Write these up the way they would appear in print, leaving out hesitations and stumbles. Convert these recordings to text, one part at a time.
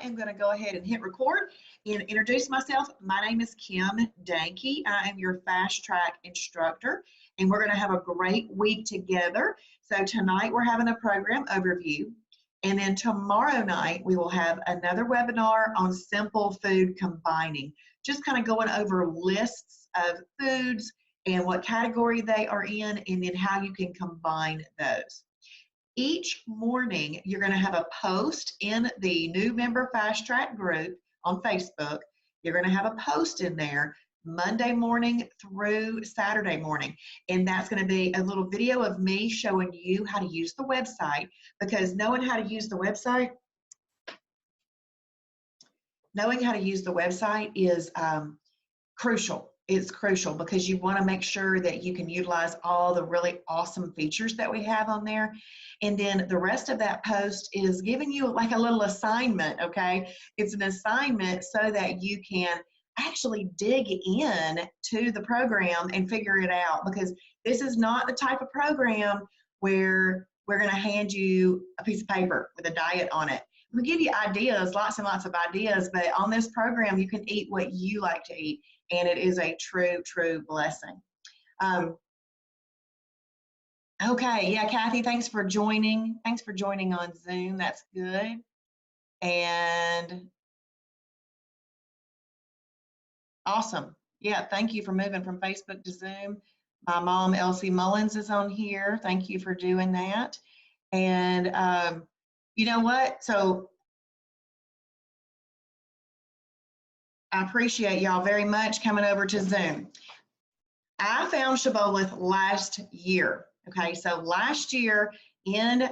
am going to go ahead and hit record and introduce myself. My name is Kim Danke. I am your fast track instructor, and we're going to have a great week together. So tonight we're having a program overview, and then tomorrow night we will have another webinar on simple food combining, just kind of going over lists of foods and what category they are in, and then how you can combine those. Each morning, you're going to have a post in the new member Fast Track group on Facebook. You're going to have a post in there Monday morning through Saturday morning. And that's going to be a little video of me showing you how to use the website, because knowing how to use the website is crucial. It's crucial because you want to make sure that you can utilize all the really awesome features that we have on there. And then the rest of that post is giving you like a little assignment, okay? It's an assignment so that you can actually dig in to the program and figure it out, because this is not the type of program where we're going to hand you a piece of paper with a diet on it. We give you ideas, lots and lots of ideas, but on this program, you can eat what you like to eat, and it is a true blessing. Okay, yeah, Kathy, thanks for joining. Thanks for joining on Zoom. That's good. And awesome. Yeah, thank you for moving from Facebook to Zoom. My mom, Elsie Mullins, is on here. Thank you for doing that. And you know what? So I appreciate y'all very much coming over to Zoom. I found Shibboleth last year. Okay, so last year at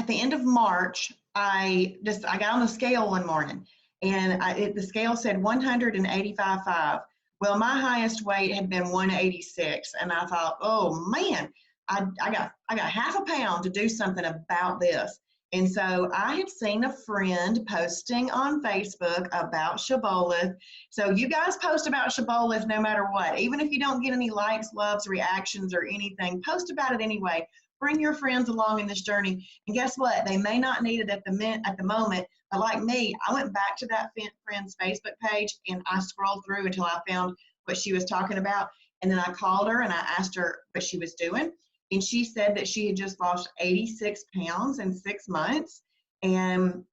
the end of March, I got on the scale one morning, and the scale said 185.5. Well, my highest weight had been 186, and I thought, oh man, I got half a pound to do something about this. And so I had seen a friend posting on Facebook about Shibboleth. So you guys post about Shibboleth no matter what. Even if you don't get any likes, loves, reactions, or anything, post about it anyway. Bring your friends along in this journey. And guess what? They may not need it at the moment, but like me, I went back to that friend's Facebook page and I scrolled through until I found what she was talking about. And then I called her and I asked her what she was doing. And she said that she had just lost 86 pounds in 6 months. And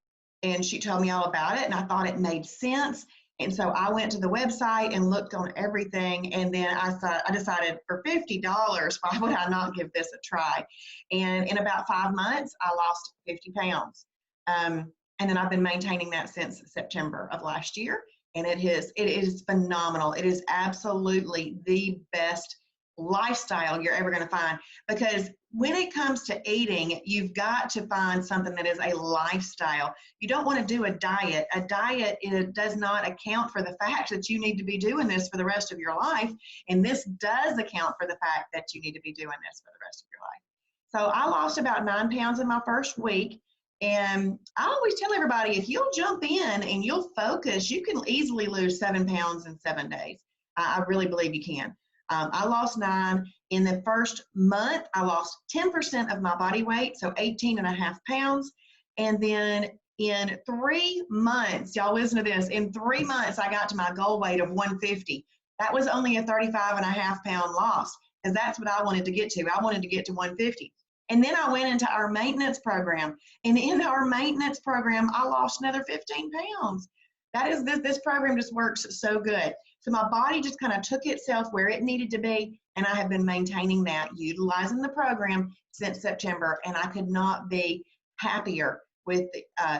she told me all about it, and I thought it made sense. And so I went to the website and looked on everything. And then I decided for $50, why would I not give this a try? And in about 5 months, I lost 50 pounds. And then I've been maintaining that since September of last year. And it is phenomenal. It is absolutely the best lifestyle you're ever going to find, because when it comes to eating, you've got to find something that is a lifestyle. You don't want to do a diet. A diet, it does not account for the fact that you need to be doing this for the rest of your life, and this does account for the fact that you need to be doing this for the rest of your life. So I lost about 9 pounds in my first week, and I always tell everybody, if you'll jump in and you'll focus, you can easily lose 7 pounds in 7 days. I really believe you can. I lost 9. In the first month, I lost 10% of my body weight, so 18.5 pounds. And then in 3 months, y'all listen to this, in 3 months, I got to my goal weight of 150. That was only a 35.5 pound loss, because that's what I wanted to get to. I wanted to get to 150. And then I went into our maintenance program. And in our maintenance program, I lost another 15 pounds. This program just works so good. So my body just kind of took itself where it needed to be, and I have been maintaining that, utilizing the program since September, and I could not be happier with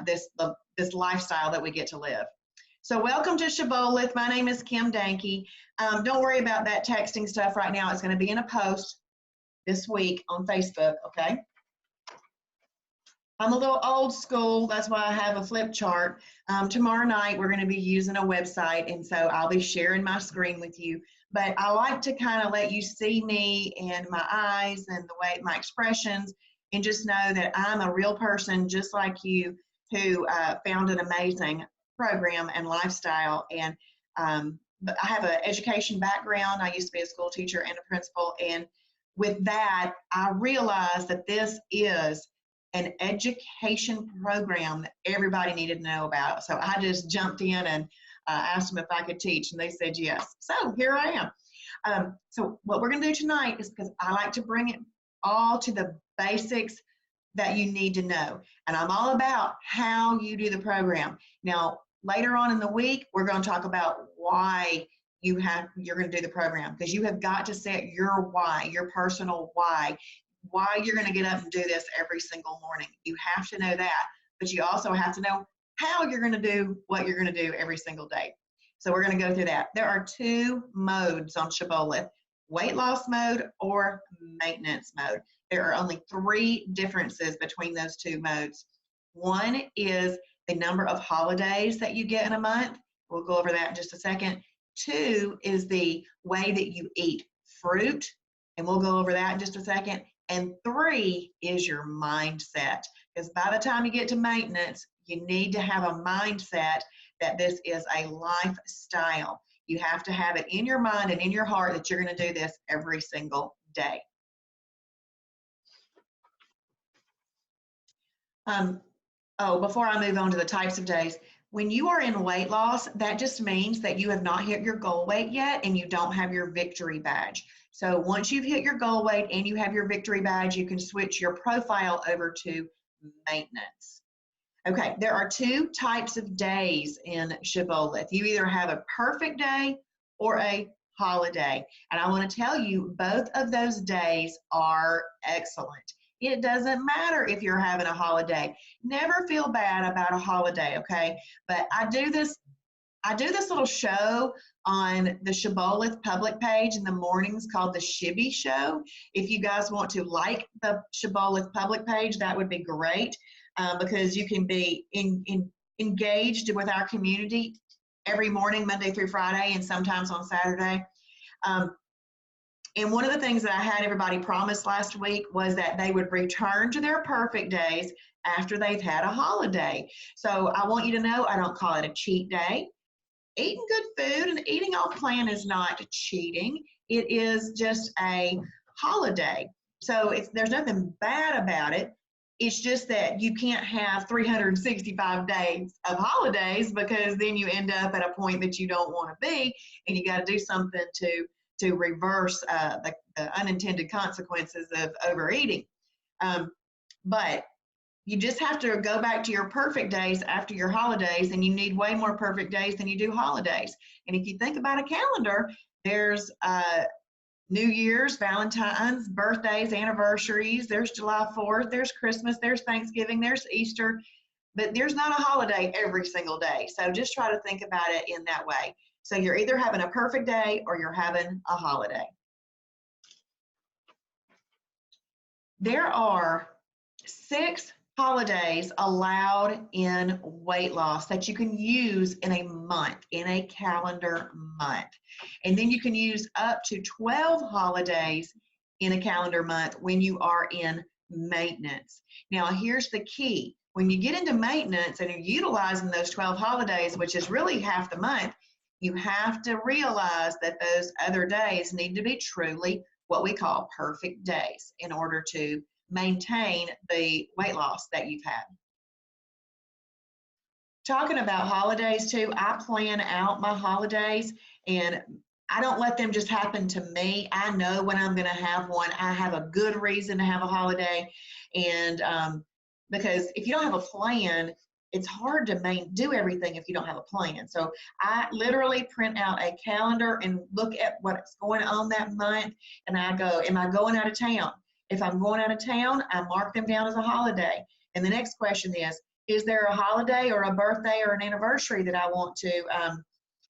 this lifestyle that we get to live. So welcome to Shibboleth. My name is Kim Danke. Don't worry about that texting stuff right now. It's going to be in a post this week on Facebook, okay? I'm a little old school, that's why I have a flip chart. Tomorrow night, we're going to be using a website, and so I'll be sharing my screen with you. But I like to kind of let you see me and my eyes and the way my expressions, and just know that I'm a real person just like you, who found an amazing program and lifestyle. And but I have an education background. I used to be a school teacher and a principal, and with that, I realized that this is an education program that everybody needed to know about. So I just jumped in and asked them if I could teach, and they said yes. So here I am. So what we're going to do tonight is, because I like to bring it all to the basics that you need to know. And I'm all about how you do the program. Now, later on in the week, we're going to talk about why you're going to do the program, because you have got to set your why, your personal why you're going to get up and do this every single morning. You have to know that, but you also have to know how you're going to do what you're going to do every single day. So we're going to go through that. There are two modes on Shibboleth: weight loss mode or maintenance mode. There are only 3 differences between those 2 modes. One is the number of holidays that you get in a month. We'll go over that in just a second. 2 is the way that you eat fruit, and we'll go over that in just a second. And 3 is your mindset, because by the time you get to maintenance, you need to have a mindset that this is a lifestyle. You have to have it in your mind and in your heart that you're going to do this every single day. Before I move on to the types of days, when you are in weight loss, that just means that you have not hit your goal weight yet and you don't have your victory badge. So once you've hit your goal weight and you have your victory badge, you can switch your profile over to maintenance. Okay, there are 2 types of days in Shibboleth. You either have a perfect day or a holiday. And I want to tell you, both of those days are excellent. It doesn't matter if you're having a holiday. Never feel bad about a holiday, okay? But I do this little show on the Shibboleth public page in the mornings called the Shibby Show. If you guys want to like the Shibboleth public page, that would be great, because you can be engaged with our community every morning, Monday through Friday, and sometimes on Saturday. And one of the things that I had everybody promise last week was that they would return to their perfect days after they've had a holiday. So I want you to know, I don't call it a cheat day. Eating good food and eating off plan is not cheating. It is just a holiday. So there's nothing bad about it. It's just that you can't have 365 days of holidays, because then you end up at a point that you don't want to be, and you got to do something to reverse the unintended consequences of overeating. But you just have to go back to your perfect days after your holidays, and you need way more perfect days than you do holidays. And if you think about a calendar, there's New Year's, Valentine's, birthdays, anniversaries, there's July 4th, there's Christmas, there's Thanksgiving, there's Easter, but there's not a holiday every single day. So just try to think about it in that way. So you're either having a perfect day or you're having a holiday. There are 6 holidays allowed in weight loss that you can use in a month, in a calendar month. And then you can use up to 12 holidays in a calendar month when you are in maintenance. Now, here's the key. When you get into maintenance and you're utilizing those 12 holidays, which is really half the month, you have to realize that those other days need to be truly what we call perfect days in order to maintain the weight loss that you've had. Talking about holidays too, I plan out my holidays, and I don't let them just happen to me. I know when I'm going to have one. I have a good reason to have a holiday, and because if you don't have a plan, it's hard to do everything if you don't have a plan. So I literally print out a calendar and look at what's going on that month, and I go, am I going out of town? If I'm going out of town, I mark them down as a holiday. And the next question is there a holiday or a birthday or an anniversary that I want to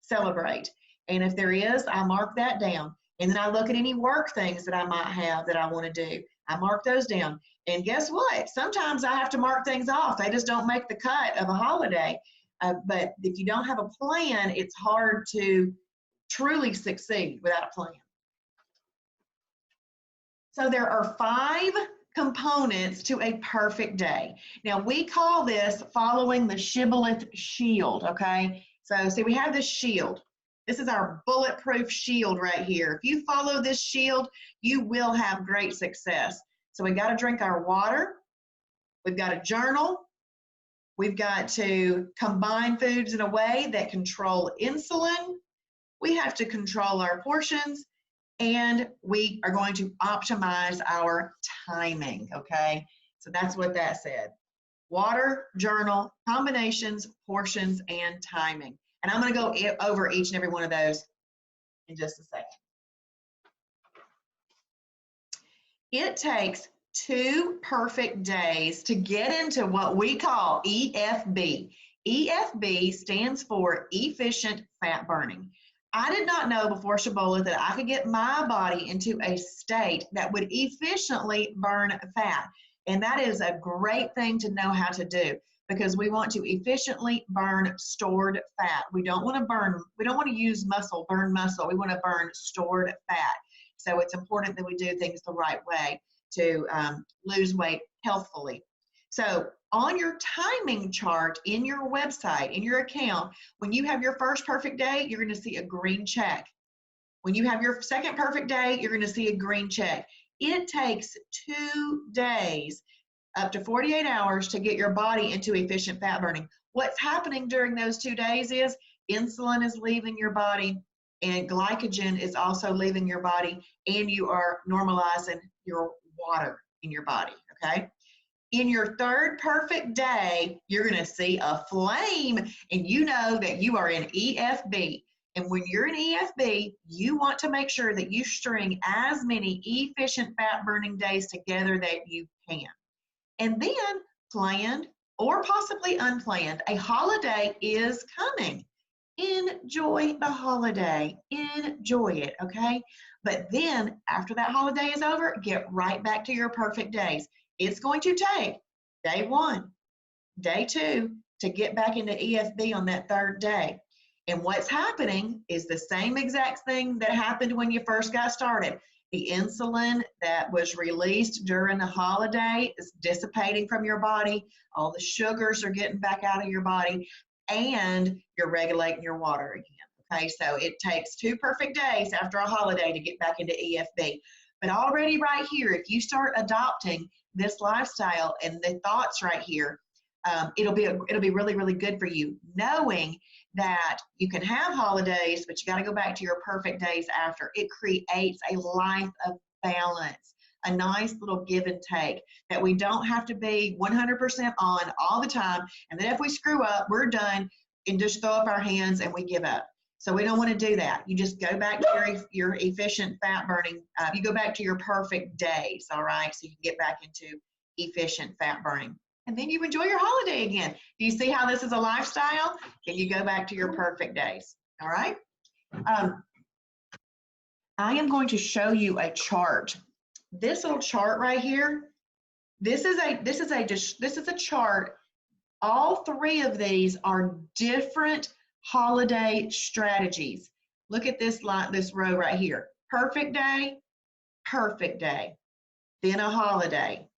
celebrate? And if there is, I mark that down. And then I look at any work things that I might have that I want to do. I mark those down. And guess what? Sometimes I have to mark things off. They just don't make the cut of a holiday. But if you don't have a plan, it's hard to truly succeed without a plan. So there are 5 components to a perfect day. Now we call this following the Shibboleth shield, okay? So see, we have this shield. This is our bulletproof shield right here. If you follow this shield, you will have great success. So we got to drink our water. We've got to journal. We've got to combine foods in a way that control insulin. We have to control our portions, and we are going to optimize our timing, okay? So that's what that said. Water, journal, combinations, portions, and timing. And I'm going to go over each and every one of those in just a second. It takes 2 perfect days to get into what we call EFB. EFB stands for efficient fat burning. I did not know before Shibboleth that I could get my body into a state that would efficiently burn fat. And that is a great thing to know how to do, because we want to efficiently burn stored fat. We don't want to use muscle, burn muscle. We want to burn stored fat. So it's important that we do things the right way to lose weight healthfully. So on your timing chart in your website, in your account, when you have your first perfect day, you're going to see a green check. When you have your second perfect day, you're going to see a green check. It takes 2 days, up to 48 hours, to get your body into efficient fat burning. What's happening during those 2 days is insulin is leaving your body, and glycogen is also leaving your body, and you are normalizing your water in your body, okay? In your third perfect day, you're going to see a flame, and you know that you are in EFB. And when you're in EFB, you want to make sure that you string as many efficient fat burning days together that you can. And then, planned or possibly unplanned, a holiday is coming. Enjoy the holiday. Enjoy it, okay? But then, after that holiday is over, get right back to your perfect days. It's going to take day 1, day 2 to get back into EFB on that third day. And what's happening is the same exact thing that happened when you first got started. The insulin that was released during the holiday is dissipating from your body. All the sugars are getting back out of your body, and you're regulating your water again. Okay, so it takes 2 perfect days after a holiday to get back into EFB. But already right here, if you start adopting this lifestyle and the thoughts right here, it'll be really, really good for you, knowing that you can have holidays, but you got to go back to your perfect days after. It creates a life of balance, a nice little give and take, that we don't have to be 100% on all the time. And then if we screw up, we're done and just throw up our hands and we give up. So we don't want to do that. You just go back to your efficient fat burning. You go back to your perfect days, all right? So you can get back into efficient fat burning. And then you enjoy your holiday again. Do you see how this is a lifestyle? Then you go back to your perfect days, all right? I am going to show you a chart. This little chart right here, this is a chart. All 3 of these are different holiday strategies. Look at this row right here. Perfect day, then a holiday.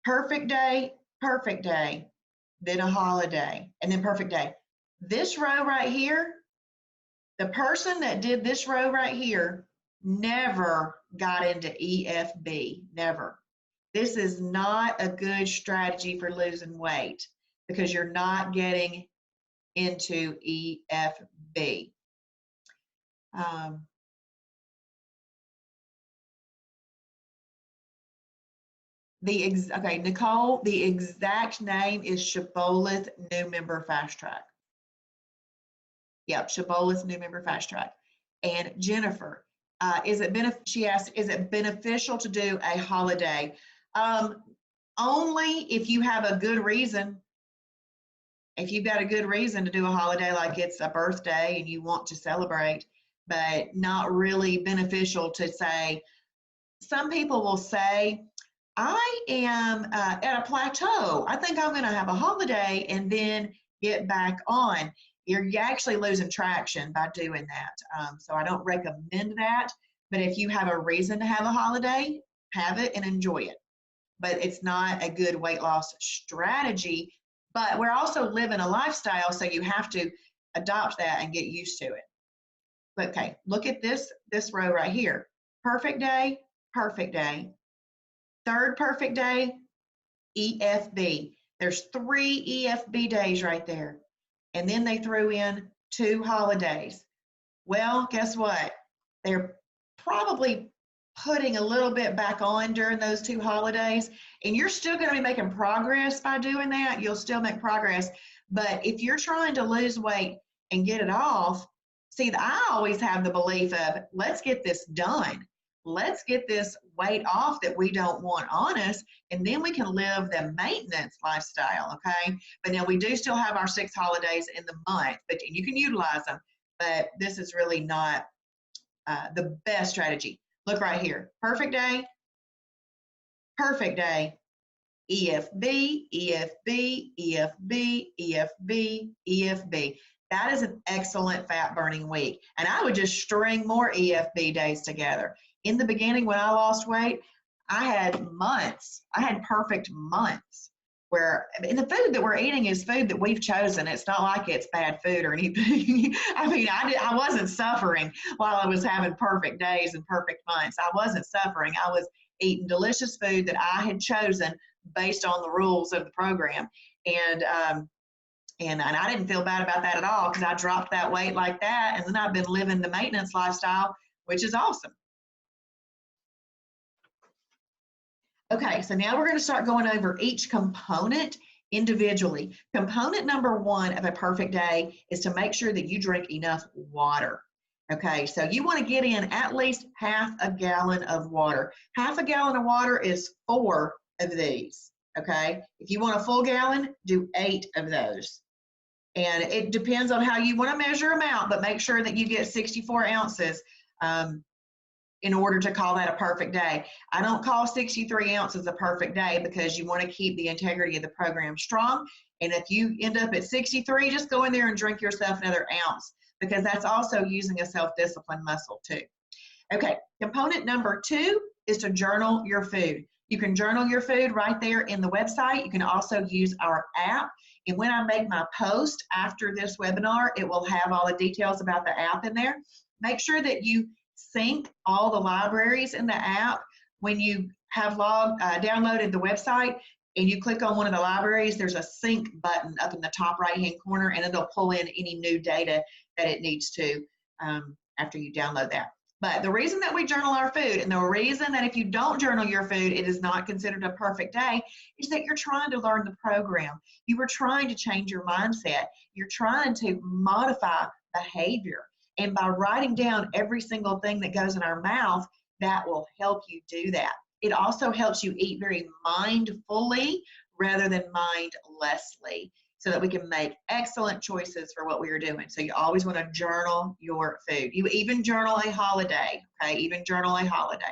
Perfect day, then a holiday, and then perfect day. This row right here, the person that did this row right here never got into EFB, never. This is not a good strategy for losing weight because you're not getting into EFB. Okay, Nicole, the exact name is Shibboleth New Member Fast Track. Yep, Shibboleth New Member Fast Track. And Jennifer, she asked, is it beneficial to do a holiday? Only if you have a good reason. If you've got a good reason to do a holiday, like it's a birthday and you want to celebrate, but not really beneficial to say. Some people will say, I am at a plateau. I think I'm going to have a holiday and then get back on. You're actually losing traction by doing that. So I don't recommend that. But if you have a reason to have a holiday, have it and enjoy it. But it's not a good weight loss strategy. But we're also living a lifestyle, so you have to adopt that and get used to it. Okay, look at this row right here. Perfect day, perfect day. Third perfect day, EFB. There's 3 EFB days right there. And then they threw in 2 holidays. Well, guess what? They're probably putting a little bit back on during those 2 holidays, and you're still going to be making progress by doing that. You'll still make progress. But if you're trying to lose weight and get it off, see, I always have the belief of, let's get this done. Let's get this weight off that we don't want on us, and then we can live the maintenance lifestyle, okay? But now we do still have our 6 holidays in the month, but you can utilize them. But this is really not the best strategy. Look right here. Perfect day, EFB, EFB, EFB, EFB, EFB. That is an excellent fat burning week. And I would just string more EFB days together. In the beginning, when I lost weight, I had months. I had perfect months where, and the food that we're eating is food that we've chosen. It's not like it's bad food or anything. I mean, I wasn't suffering while I was having perfect days and perfect months. I wasn't suffering. I was eating delicious food that I had chosen based on the rules of the program. And I didn't feel bad about that at all, because I dropped that weight like that, and then I've been living the maintenance lifestyle, which is awesome. Okay, so now we're going to start going over each component individually. Component number 1 of a perfect day is to make sure that you drink enough water. Okay, so you want to get in at least half a gallon of water. Half a gallon of water is 4 of these. Okay, if you want a full gallon, do 8 of those. And it depends on how you want to measure them out, but make sure that you get 64 ounces in order to call that a perfect day. I don't call 63 ounces a perfect day, because you want to keep the integrity of the program strong. And if you end up at 63, just go in there and drink yourself another ounce, because that's also using a self-discipline muscle too. Okay, component number 2 is to journal your food. You can journal your food right there in the website. You can also use our app. And when I make my post after this webinar, it will have all the details about the app in there. Make sure that you sync all the libraries in the app. When you have downloaded the website and you click on one of the libraries, there's a sync button up in the top right hand corner, and it'll pull in any new data that it needs to after you download that. But the reason that we journal our food, and the reason that if you don't journal your food, it is not considered a perfect day, is that you're trying to learn the program. You were trying to change your mindset. You're trying to modify behavior. And by writing down every single thing that goes in our mouth, that will help you do that. It also helps you eat very mindfully rather than mindlessly, so that we can make excellent choices for what we are doing. So you always want to journal your food. You even journal a holiday, okay? Even journal a holiday.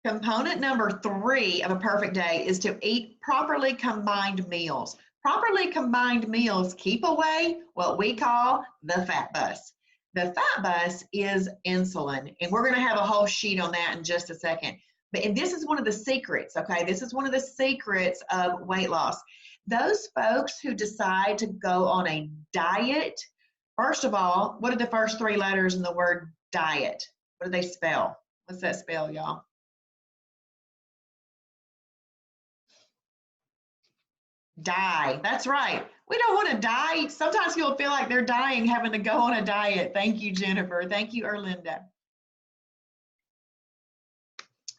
Component number 3 of a perfect day is to eat properly combined meals. Properly combined meals keep away what we call the fat bus. The fat bus is insulin, and we're going to have a whole sheet on that in just a second. And this is one of the secrets, okay? This is one of the secrets of weight loss. Those folks who decide to go on a diet, first of all, what are the first 3 letters in the word diet? What do they spell? What's that spell, y'all? Die. That's right. We don't want to die. Sometimes people feel like they're dying having to go on a diet. Thank you, Jennifer. Thank you, Erlinda.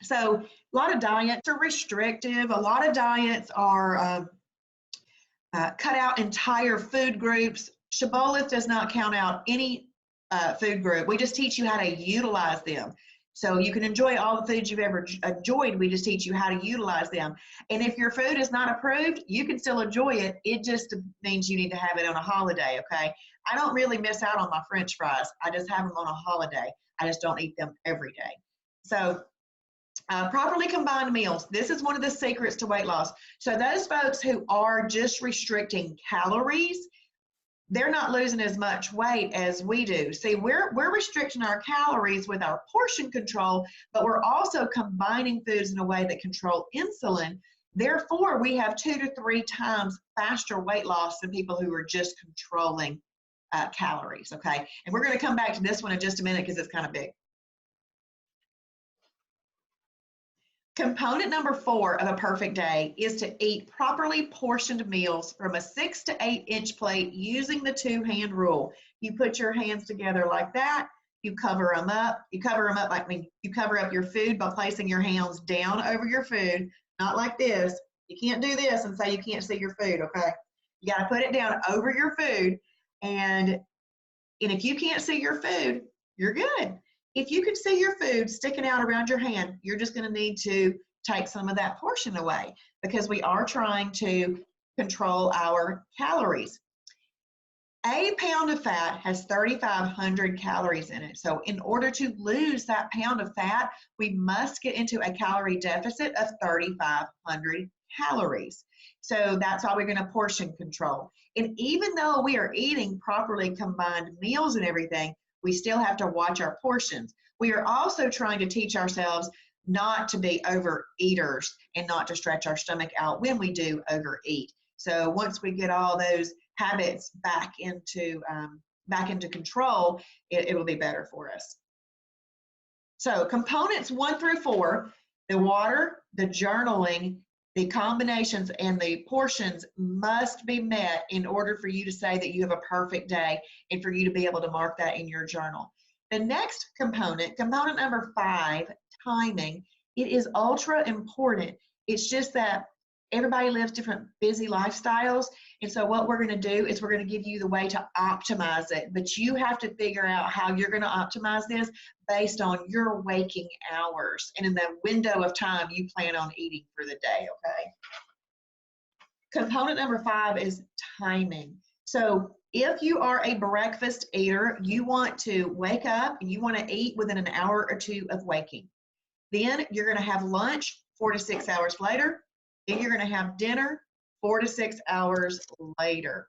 So a lot of diets are restrictive. A lot of diets are cut out entire food groups. Shibboleth does not count out any food group. We just teach you how to utilize them. So you can enjoy all the foods you've ever enjoyed. We just teach you how to utilize them. And if your food is not approved, you can still enjoy it. It just means you need to have it on a holiday, okay? I don't really miss out on my French fries. I just have them on a holiday. I just don't eat them every day. So properly combined meals. This is one of the secrets to weight loss. So those folks who are just restricting calories, they're not losing as much weight as we do. See, we're restricting our calories with our portion control, but we're also combining foods in a way that control insulin. Therefore, we have 2 to 3 times faster weight loss than people who are just controlling calories, okay? And we're going to come back to this one in just a minute because it's kind of big. Component number 4 of a perfect day is to eat properly portioned meals from a 6 to 8 inch plate using the 2-hand rule. You put your hands together like that. You cover them up. You cover them up like you cover up your food by placing your hands down over your food, not like this. You can't do this and say you can't see your food, okay? You got to put it down over your food. And if you can't see your food, you're good. If you can see your food sticking out around your hand, you're just going to need to take some of that portion away because we are trying to control our calories. A pound of fat has 3,500 calories in it. So in order to lose that pound of fat, we must get into a calorie deficit of 3,500 calories. So that's why we're going to portion control. And even though we are eating properly combined meals and everything, we still have to watch our portions. We are also trying to teach ourselves not to be overeaters and not to stretch our stomach out when we do overeat. So once we get all those habits back into control, it will be better for us. So components 1 through 4, the water, the journaling, the combinations, and the portions must be met in order for you to say that you have a perfect day and for you to be able to mark that in your journal. The next component number 5, timing, it is ultra important. It's just that everybody lives different busy lifestyles. And so what we're going to do is we're going to give you the way to optimize it. But you have to figure out how you're going to optimize this based on your waking hours and in the window of time you plan on eating for the day, okay? Component number 5 is timing. So if you are a breakfast eater, you want to wake up and you want to eat within an hour or 2 of waking. Then you're going to have lunch 4 to 6 hours later. Then you're going to have dinner 4 to 6 hours later.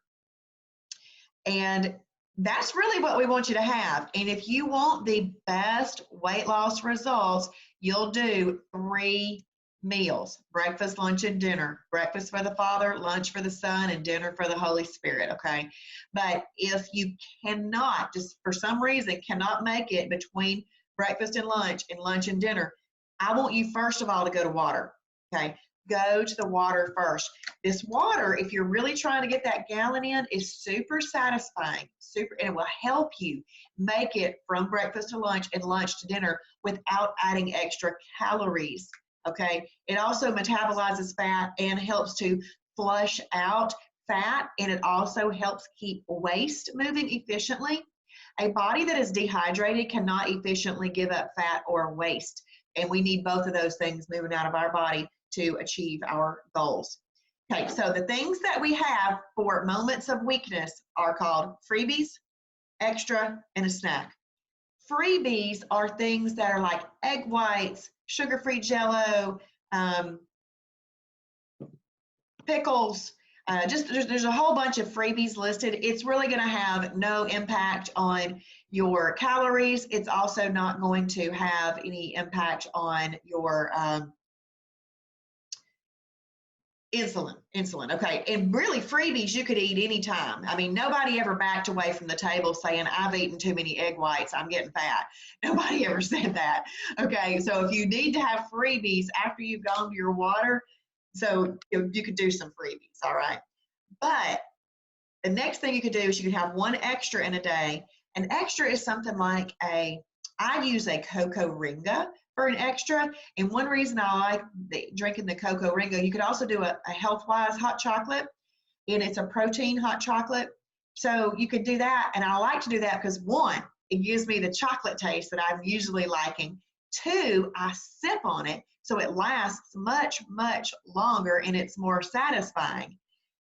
And that's really what we want you to have. And if you want the best weight loss results, you'll do 3 meals: breakfast, lunch, and dinner. Breakfast for the Father, lunch for the Son, and dinner for the Holy Spirit, okay? But if you cannot, just for some reason, cannot make it between breakfast and lunch and dinner, I want you first of all to go to water, okay? Go to the water first. This water, if you're really trying to get that gallon in, is super satisfying, and it will help you make it from breakfast to lunch and lunch to dinner without adding extra calories, okay? It also metabolizes fat and helps to flush out fat, and it also helps keep waste moving efficiently. A body that is dehydrated cannot efficiently give up fat or waste, and we need both of those things moving out of our body to achieve our goals. Okay, so the things that we have for moments of weakness are called freebies, extra, and a snack. Freebies are things that are like egg whites, sugar-free Jell-O, pickles, there's a whole bunch of freebies listed. It's really going to have no impact on your calories. It's also not going to have any impact on your insulin, okay? And really, freebies you could eat anytime. I mean, nobody ever backed away from the table saying, I've eaten too many egg whites, I'm getting fat. Nobody ever said that, okay? So if you need to have freebies after you've gone to your water, so you could do some freebies, all right? But the next thing you could do is you could have 1 extra in a day. An extra is something like I use a Coco Ringa for an extra. And one reason I like drinking the Coco Ringa, you could also do a health-wise hot chocolate, and it's a protein hot chocolate. So you could do that, and I like to do that because 1, it gives me the chocolate taste that I'm usually liking. 2, I sip on it, so it lasts much, much longer, and it's more satisfying.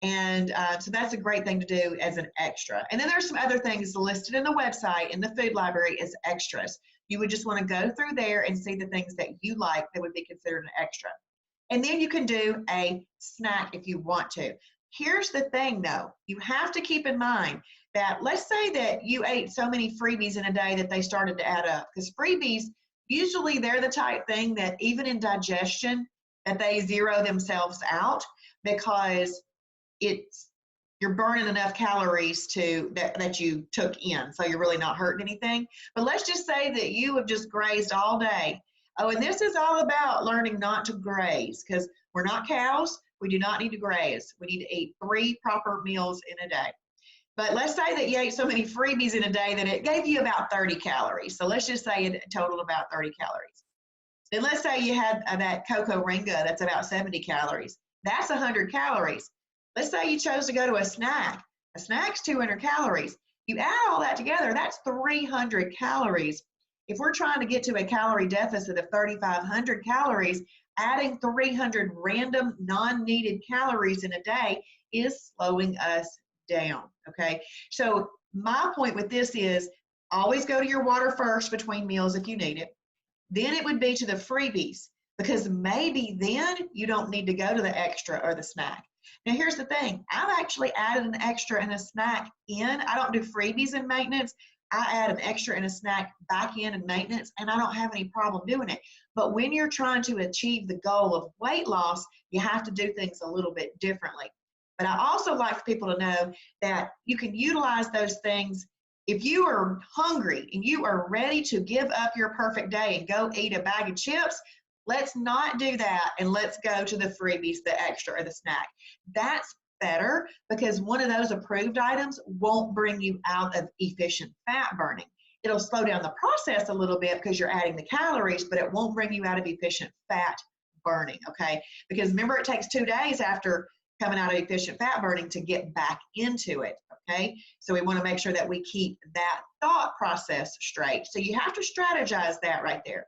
And so that's a great thing to do as an extra. And then there's some other things listed in the website in the food library as extras. You would just want to go through there and see the things that you like that would be considered an extra. And then you can do a snack if you want to. Here's the thing though, you have to keep in mind that let's say that you ate so many freebies in a day that they started to add up, because freebies, usually they're the type thing that even in digestion, that they zero themselves out because you're burning enough calories that you took in, so you're really not hurting anything. But let's just say that you have just grazed all day Oh, and this is all about learning not to graze, because we're not cows. We do not need to graze. We need to eat 3 proper meals in a day. But let's say that you ate so many freebies in a day that it gave you about 30 calories. So let's just say it totaled about 30 calories. Then let's say you had that cocoa ringa that's about 70 calories. That's 100 calories. Let's say you chose to go to a snack. A snack's 200 calories. You add all that together, that's 300 calories. If we're trying to get to a calorie deficit of 3,500 calories, adding 300 random non-needed calories in a day is slowing us down, okay? So my point with this is always go to your water first between meals if you need it. Then it would be to the freebies, because maybe then you don't need to go to the extra or the snack. Now here's the thing, I've actually added an extra and a snack in. I don't do freebies in maintenance. I add an extra and a snack back in maintenance, and I don't have any problem doing it. But when you're trying to achieve the goal of weight loss, you have to do things a little bit differently. But I also like for people to know that you can utilize those things. If you are hungry and you are ready to give up your perfect day and go eat a bag of chips, let's not do that, and let's go to the freebies, the extra or the snack. That's better, because one of those approved items won't bring you out of efficient fat burning. It'll slow down the process a little bit because you're adding the calories, but it won't bring you out of efficient fat burning, okay? Because remember, it takes 2 days after coming out of efficient fat burning to get back into it, okay? So we want to make sure that we keep that thought process straight. So you have to strategize that right there.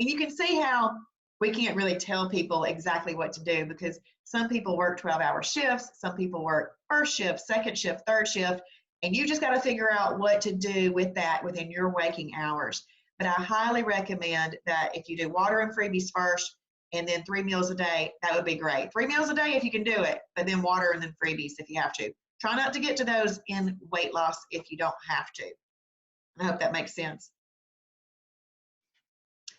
And you can see how we can't really tell people exactly what to do, because some people work 12-hour shifts, some people work first shift, second shift, third shift, and you just got to figure out what to do with that within your waking hours. But I highly recommend that if you do water and freebies first, and then 3 meals a day, that would be great. 3 meals a day if you can do it, but then water and then freebies if you have to. Try not to get to those in weight loss if you don't have to. I hope that makes sense.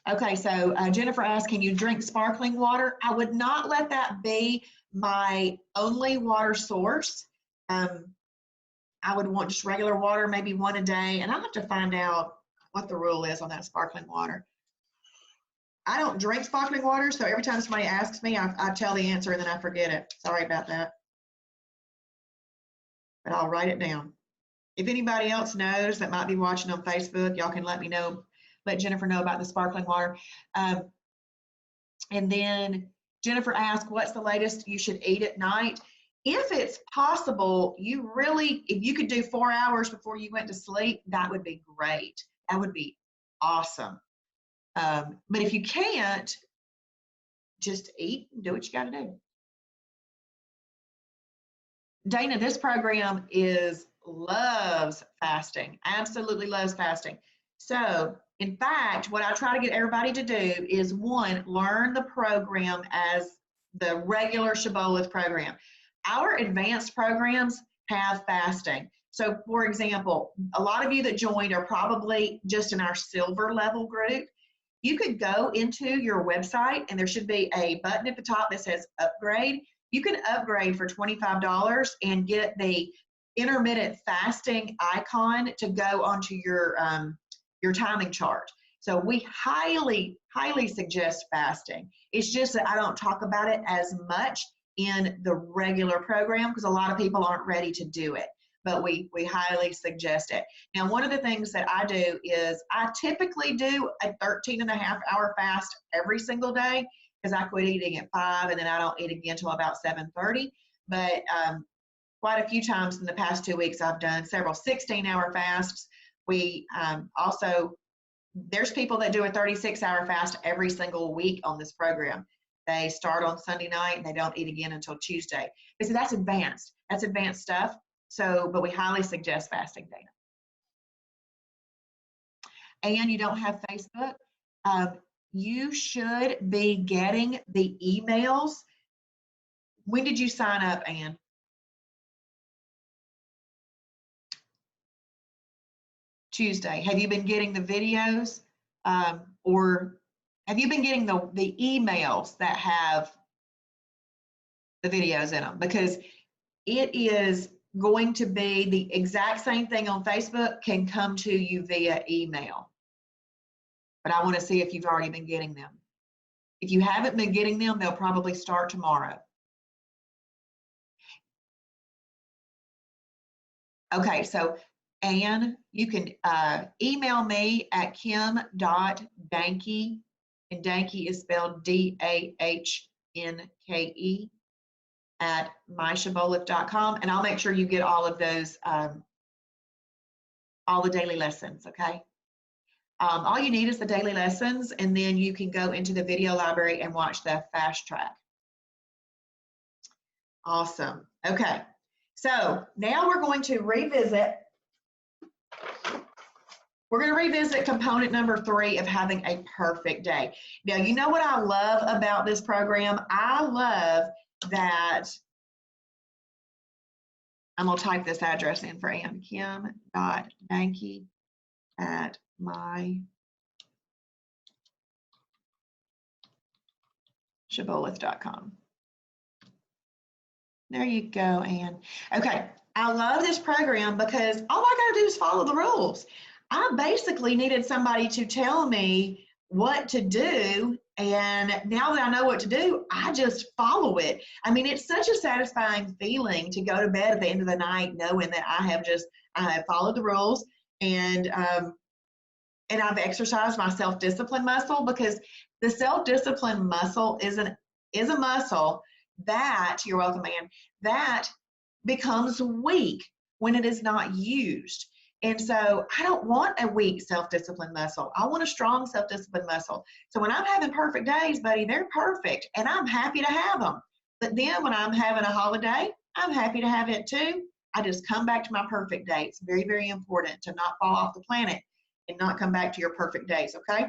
Okay, so Jennifer asked, can you drink sparkling water? I would not let that be my only water source. I would want just regular water, maybe 1 a day, and I'll have to find out what the rule is on that sparkling water. I don't drink sparkling water, so every time somebody asks me, I tell the answer and then I forget it. Sorry about that. But I'll write it down. If anybody else knows that might be watching on Facebook, y'all can let me know. Let Jennifer know about the sparkling water. And then Jennifer asked, what's the latest you should eat at night? If it's possible, if you could do 4 hours before you went to sleep, that would be great. That would be awesome. But if you can't, just eat and do what you got to do. Dana, this program loves fasting, absolutely loves fasting. So, in fact, what I try to get everybody to do is, 1, learn the program as the regular Shibboleth program. Our advanced programs have fasting. So, for example, a lot of you that joined are probably just in our silver level group. You could go into your website and there should be a button at the top that says upgrade. You can upgrade for $25 and get the intermittent fasting icon to go onto your timing chart. So we highly, highly suggest fasting. It's just that I don't talk about it as much in the regular program because a lot of people aren't ready to do it, but we highly suggest it. Now, one of the things that I do is I typically do a 13.5-hour fast every single day because I quit eating at 5 and then I don't eat again until about 7:30. But quite a few times in the past 2 weeks, I've done several 16-hour fasts. We also, there's people that do a 36-hour fast every single week on this program. They start on Sunday night and they don't eat again until Tuesday. Because that's advanced. That's advanced stuff. So, but we highly suggest fasting, Dana. And you don't have Facebook, you should be getting the emails. When did you sign up, Ann? Tuesday. Have you been getting the videos, or have you been getting the emails that have the videos in them? Because it is going to be the exact same thing on Facebook can come to you via email. but I want to see if you've already been getting them. If you haven't been getting them, they'll probably start tomorrow. Okay, so Anne, you can email me at kim.dahnke, and Dahnke is spelled D-A-H-N-K-E, at myshibboleth.com, and I'll make sure you get all of those, all the daily lessons, okay? All you need is the daily lessons, and then you can go into the video library and watch the fast track. Awesome. Okay, so now we're going to revisit. We're going to revisit component number 3 of having a perfect day. Now, you know what I love about this program? I love that. I'm going to type this address in for Ann. Kim.dahnke at myshibboleth.com. There you go, Ann. Okay, I love this program because all I got to do is follow the rules. I basically needed somebody to tell me what to do, and now that I know what to do, I just follow it. I mean, it's such a satisfying feeling to go to bed at the end of the night knowing that I have followed the rules, and I've exercised my self-discipline muscle, because the self-discipline muscle is a muscle that, you're welcome, Ann, that becomes weak when it is not used. And so I don't want a weak self-discipline muscle. I want a strong self-discipline muscle. So when I'm having perfect days, buddy, they're perfect, and I'm happy to have them. But then when I'm having a holiday, I'm happy to have it too. I just come back to my perfect day. It's very, very important to not fall off the planet and not come back to your perfect days, okay?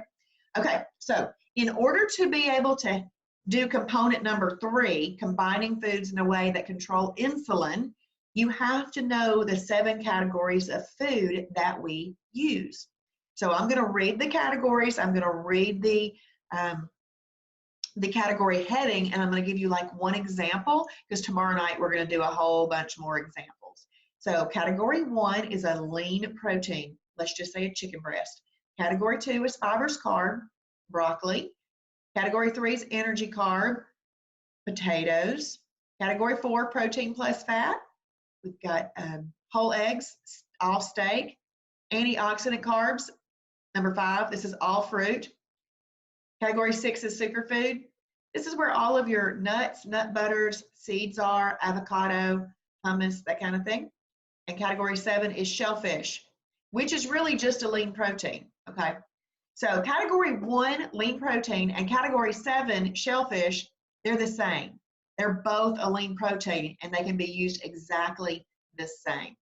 Okay, so in order to be able to do component number 3, combining foods in a way that control insulin, you have to know the 7 categories of food that we use. So I'm going to read the categories. I'm going to read the category heading, and I'm going to give you like one example, because tomorrow night we're going to do a whole bunch more examples. So category 1 is a lean protein. Let's just say a chicken breast. Category 2 is fibrous carb, broccoli. Category 3 is energy carb, potatoes. Category 4, protein plus fat. We've got whole eggs, all steak. Antioxidant carbs, number 5, this is all fruit. Category 6 is superfood. This is where all of your nuts, nut butters, seeds are, avocado, hummus, that kind of thing. And category 7 is shellfish, which is really just a lean protein, okay? So category 1, lean protein, and category 7, shellfish, they're the same. They're both a lean protein, and they can be used exactly the same.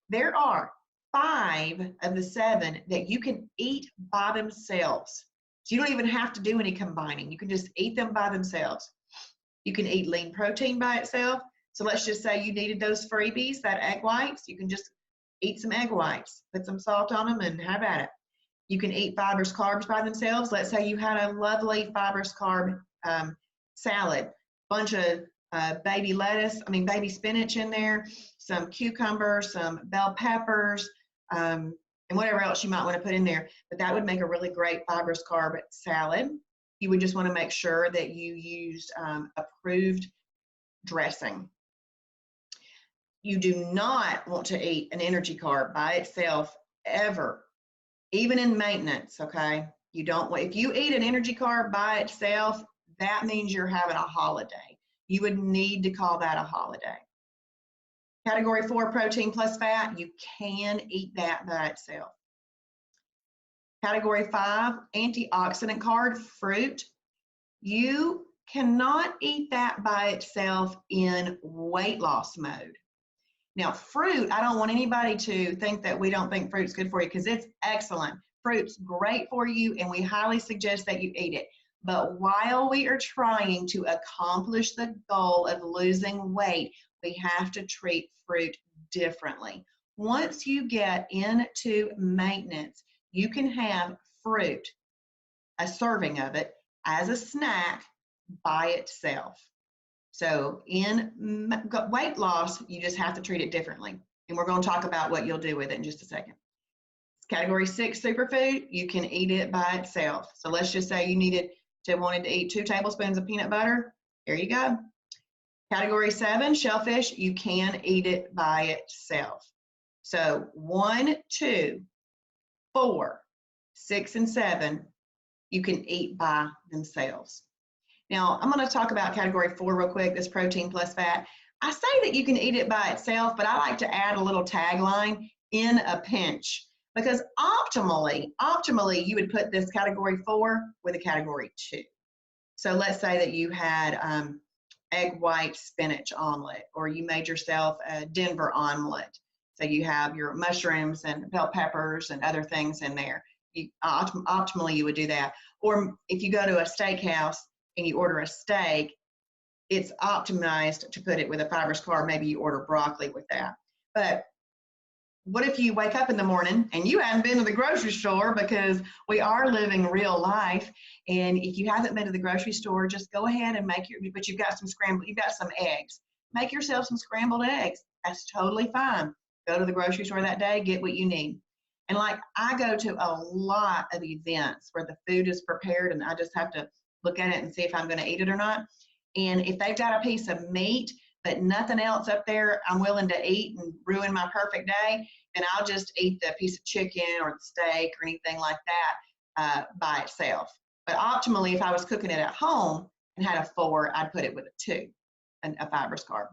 There are 5 of the 7 that you can eat by themselves. So you don't even have to do any combining. You can just eat them by themselves. You can eat lean protein by itself. So let's just say you needed those freebies, that egg whites. You can just eat some egg whites, put some salt on them, and have at it. You can eat fibrous carbs by themselves. Let's say you had a lovely fibrous carb salad, bunch of baby spinach in there, some cucumber, some bell peppers, and whatever else you might want to put in there. But that would make a really great fibrous carb salad. You would just want to make sure that you used approved dressing. You do not want to eat an energy carb by itself ever, even in maintenance, okay? You don't want, if you eat an energy carb by itself, that means you're having a holiday. You would need to call that a holiday. Category 4, protein plus fat, you can eat that by itself. Category 5, antioxidant carb, fruit. You cannot eat that by itself in weight loss mode. Now, fruit, I don't want anybody to think that we don't think fruit's good for you, because it's excellent. Fruit's great for you, and we highly suggest that you eat it. But while we are trying to accomplish the goal of losing weight, we have to treat fruit differently. Once you get into maintenance, you can have fruit, a serving of it, as a snack by itself. So in weight loss, you just have to treat it differently. And we're going to talk about what you'll do with it in just a second. Category 6 superfood, you can eat it by itself. So let's just say you wanted to eat 2 tablespoons of peanut butter. There you go. Category 7, shellfish, you can eat it by itself. So 1, 2, 4, 6, and 7, you can eat by themselves. Now, I'm going to talk about category 4 real quick, this protein plus fat. I say that you can eat it by itself, but I like to add a little tagline, in a pinch, because optimally, you would put this category 4 with a category 2. So let's say that you had egg white spinach omelet, or you made yourself a Denver omelet. So you have your mushrooms and bell peppers and other things in there. Optimally, you would do that. Or if you go to a steakhouse and you order a steak, it's optimized to put it with a fibrous carb. Maybe you order broccoli with that. But what if you wake up in the morning and you haven't been to the grocery store, because we are living real life, and if you haven't been to the grocery store, just go ahead and but you've got some eggs. Make yourself some scrambled eggs. That's totally fine. Go to the grocery store that day, get what you need. And like, I go to a lot of events where the food is prepared and I just have to look at it and see if I'm going to eat it or not. And if they've got a piece of meat but nothing else up there I'm willing to eat and ruin my perfect day, then I'll just eat the piece of chicken or the steak or anything like that by itself. But optimally, if I was cooking it at home and had a 4, I'd put it with a 2, a fibrous carb.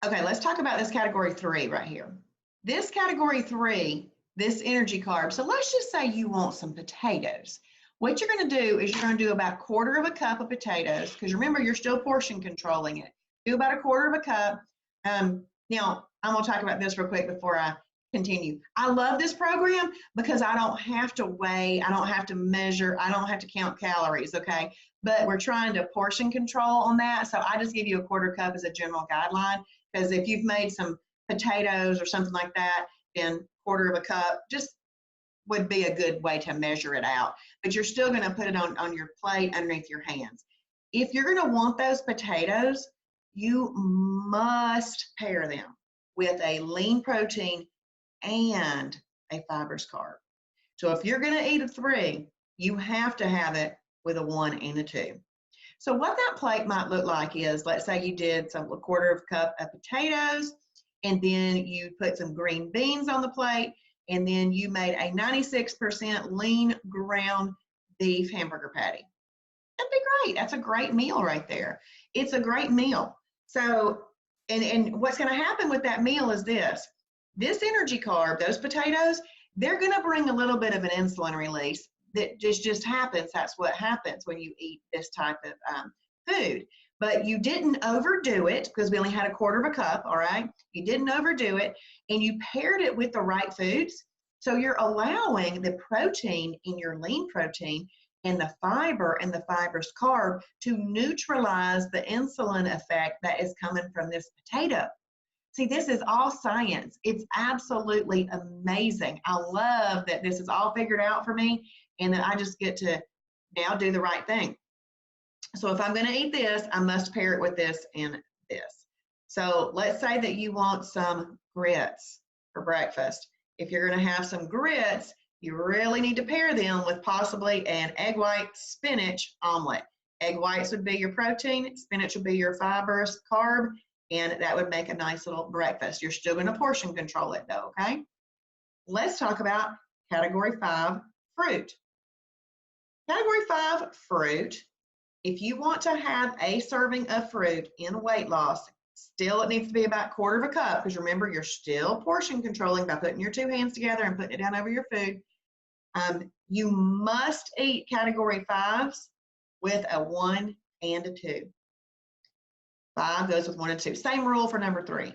Okay, let's talk about this category 3 right here. This category 3, this energy carb. So let's just say you want some potatoes. What you're going to do is you're going to do about 1/4 cup of potatoes, because remember, you're still portion controlling it. Do about 1/4 cup. Now, I'm going to talk about this real quick before I continue. I love this program because I don't have to weigh, I don't have to measure, I don't have to count calories, okay? But we're trying to portion control on that, so I just give you 1/4 cup as a general guideline, because if you've made some potatoes or something like that, then 1/4 cup just would be a good way to measure it out. But you're still going to put it on your plate underneath your hands. If you're going to want those potatoes, you must pair them with a lean protein and a fibrous carb. So if you're going to eat a 3, you have to have it with a 1 and a 2. So what that plate might look like is, let's say you did a 1/4 cup of potatoes, and then you put some green beans on the plate, and then you made a 96% lean ground beef hamburger patty. That'd be great. That's a great meal right there. It's a great meal. So, and what's going to happen with that meal is this energy carb, those potatoes, they're going to bring a little bit of an insulin release. That just happens. That's what happens when you eat this type of food. But you didn't overdo it, because we only had 1/4 cup, all right? You didn't overdo it, and you paired it with the right foods. So you're allowing the protein in your lean protein and the fiber and the fibrous carb to neutralize the insulin effect that is coming from this potato. See, this is all science. It's absolutely amazing. I love that this is all figured out for me, and that I just get to now do the right thing. So if I'm going to eat this, I must pair it with this and this. So let's say that you want some grits for breakfast. If you're going to have some grits, you really need to pair them with possibly an egg white spinach omelet. Egg whites would be your protein, spinach would be your fibrous carb, and that would make a nice little breakfast. You're still going to portion control it though, okay? Let's talk about category 5, fruit. Category 5, fruit. If you want to have a serving of fruit in weight loss, still it needs to be about 1/4 cup, because remember, you're still portion controlling by putting your 2 hands together and putting it down over your food. You must eat category 5s with a 1 and a 2. 5 goes with 1 and 2. Same rule for number 3.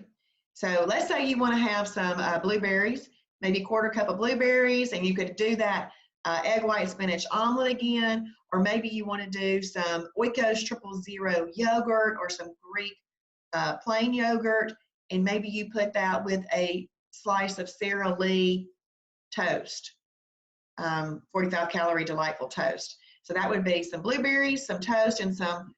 So let's say you want to have some blueberries, maybe 1/4 cup of blueberries, and you could do that egg white spinach omelet again, or maybe you want to do some Oikos 000 yogurt or some Greek plain yogurt, and maybe you put that with a slice of Sara Lee toast, 45 calorie delightful toast. So that would be some blueberries, some toast, and some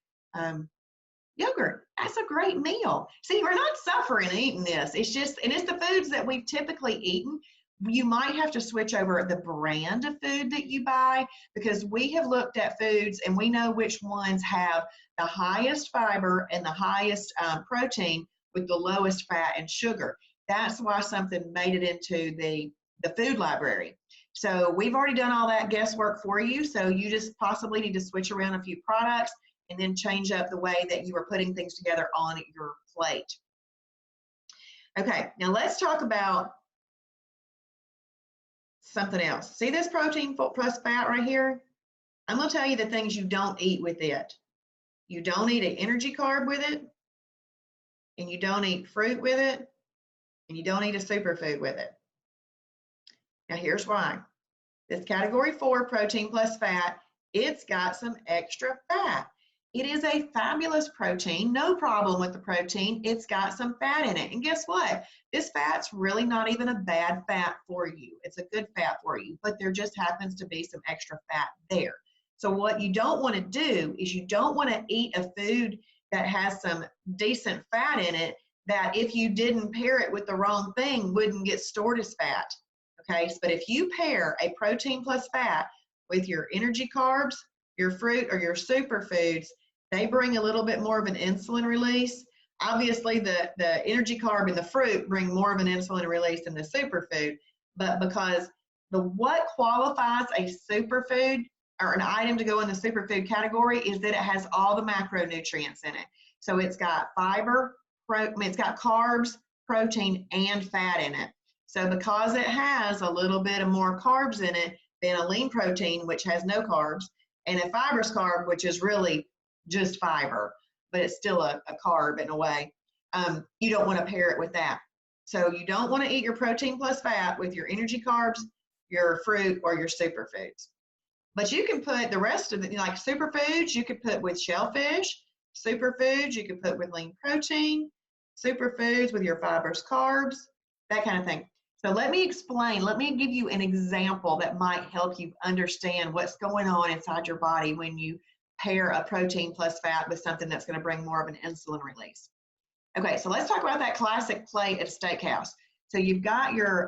Yogurt. That's a great meal. See, we're not suffering eating this. It's just, and it's the foods that we've typically eaten. You might have to switch over the brand of food that you buy, because we have looked at foods and we know which ones have the highest fiber and the highest protein with the lowest fat and sugar. That's why something made it into the food library. So we've already done all that guesswork for you. So you just possibly need to switch around a few products and then change up the way that you are putting things together on your plate. Okay, now let's talk about something else. See this protein plus fat right here? I'm going to tell you the things you don't eat with it. You don't eat an energy carb with it, and you don't eat fruit with it, and you don't eat a superfood with it. Now here's why. This category 4, protein plus fat, it's got some extra fat. It is a fabulous protein, no problem with the protein. It's got some fat in it. And guess what? This fat's really not even a bad fat for you. It's a good fat for you, but there just happens to be some extra fat there. So what you don't want to do is you don't want to eat a food that has some decent fat in it that if you didn't pair it with the wrong thing wouldn't get stored as fat. Okay, but if you pair a protein plus fat with your energy carbs, your fruit, or your superfoods, they bring a little bit more of an insulin release. Obviously, the energy carb and the fruit bring more of an insulin release than the superfood, but because what qualifies a superfood or an item to go in the superfood category is that it has all the macronutrients in it. So it's got fiber, it's got carbs, protein, and fat in it. So because it has a little bit of more carbs in it than a lean protein, which has no carbs, and a fibrous carb, which is really just fiber, but it's still a carb in a way, you don't want to pair it with that. So you don't want to eat your protein plus fat with your energy carbs, your fruit, or your superfoods. But you can put the rest of it, like superfoods, you could put with shellfish, superfoods, you could put with lean protein, superfoods with your fibrous carbs, that kind of thing. So let me explain, let me give you an example that might help you understand what's going on inside your body when you pair a protein plus fat with something that's going to bring more of an insulin release. Okay, so let's talk about that classic plate at a steakhouse. So you've got your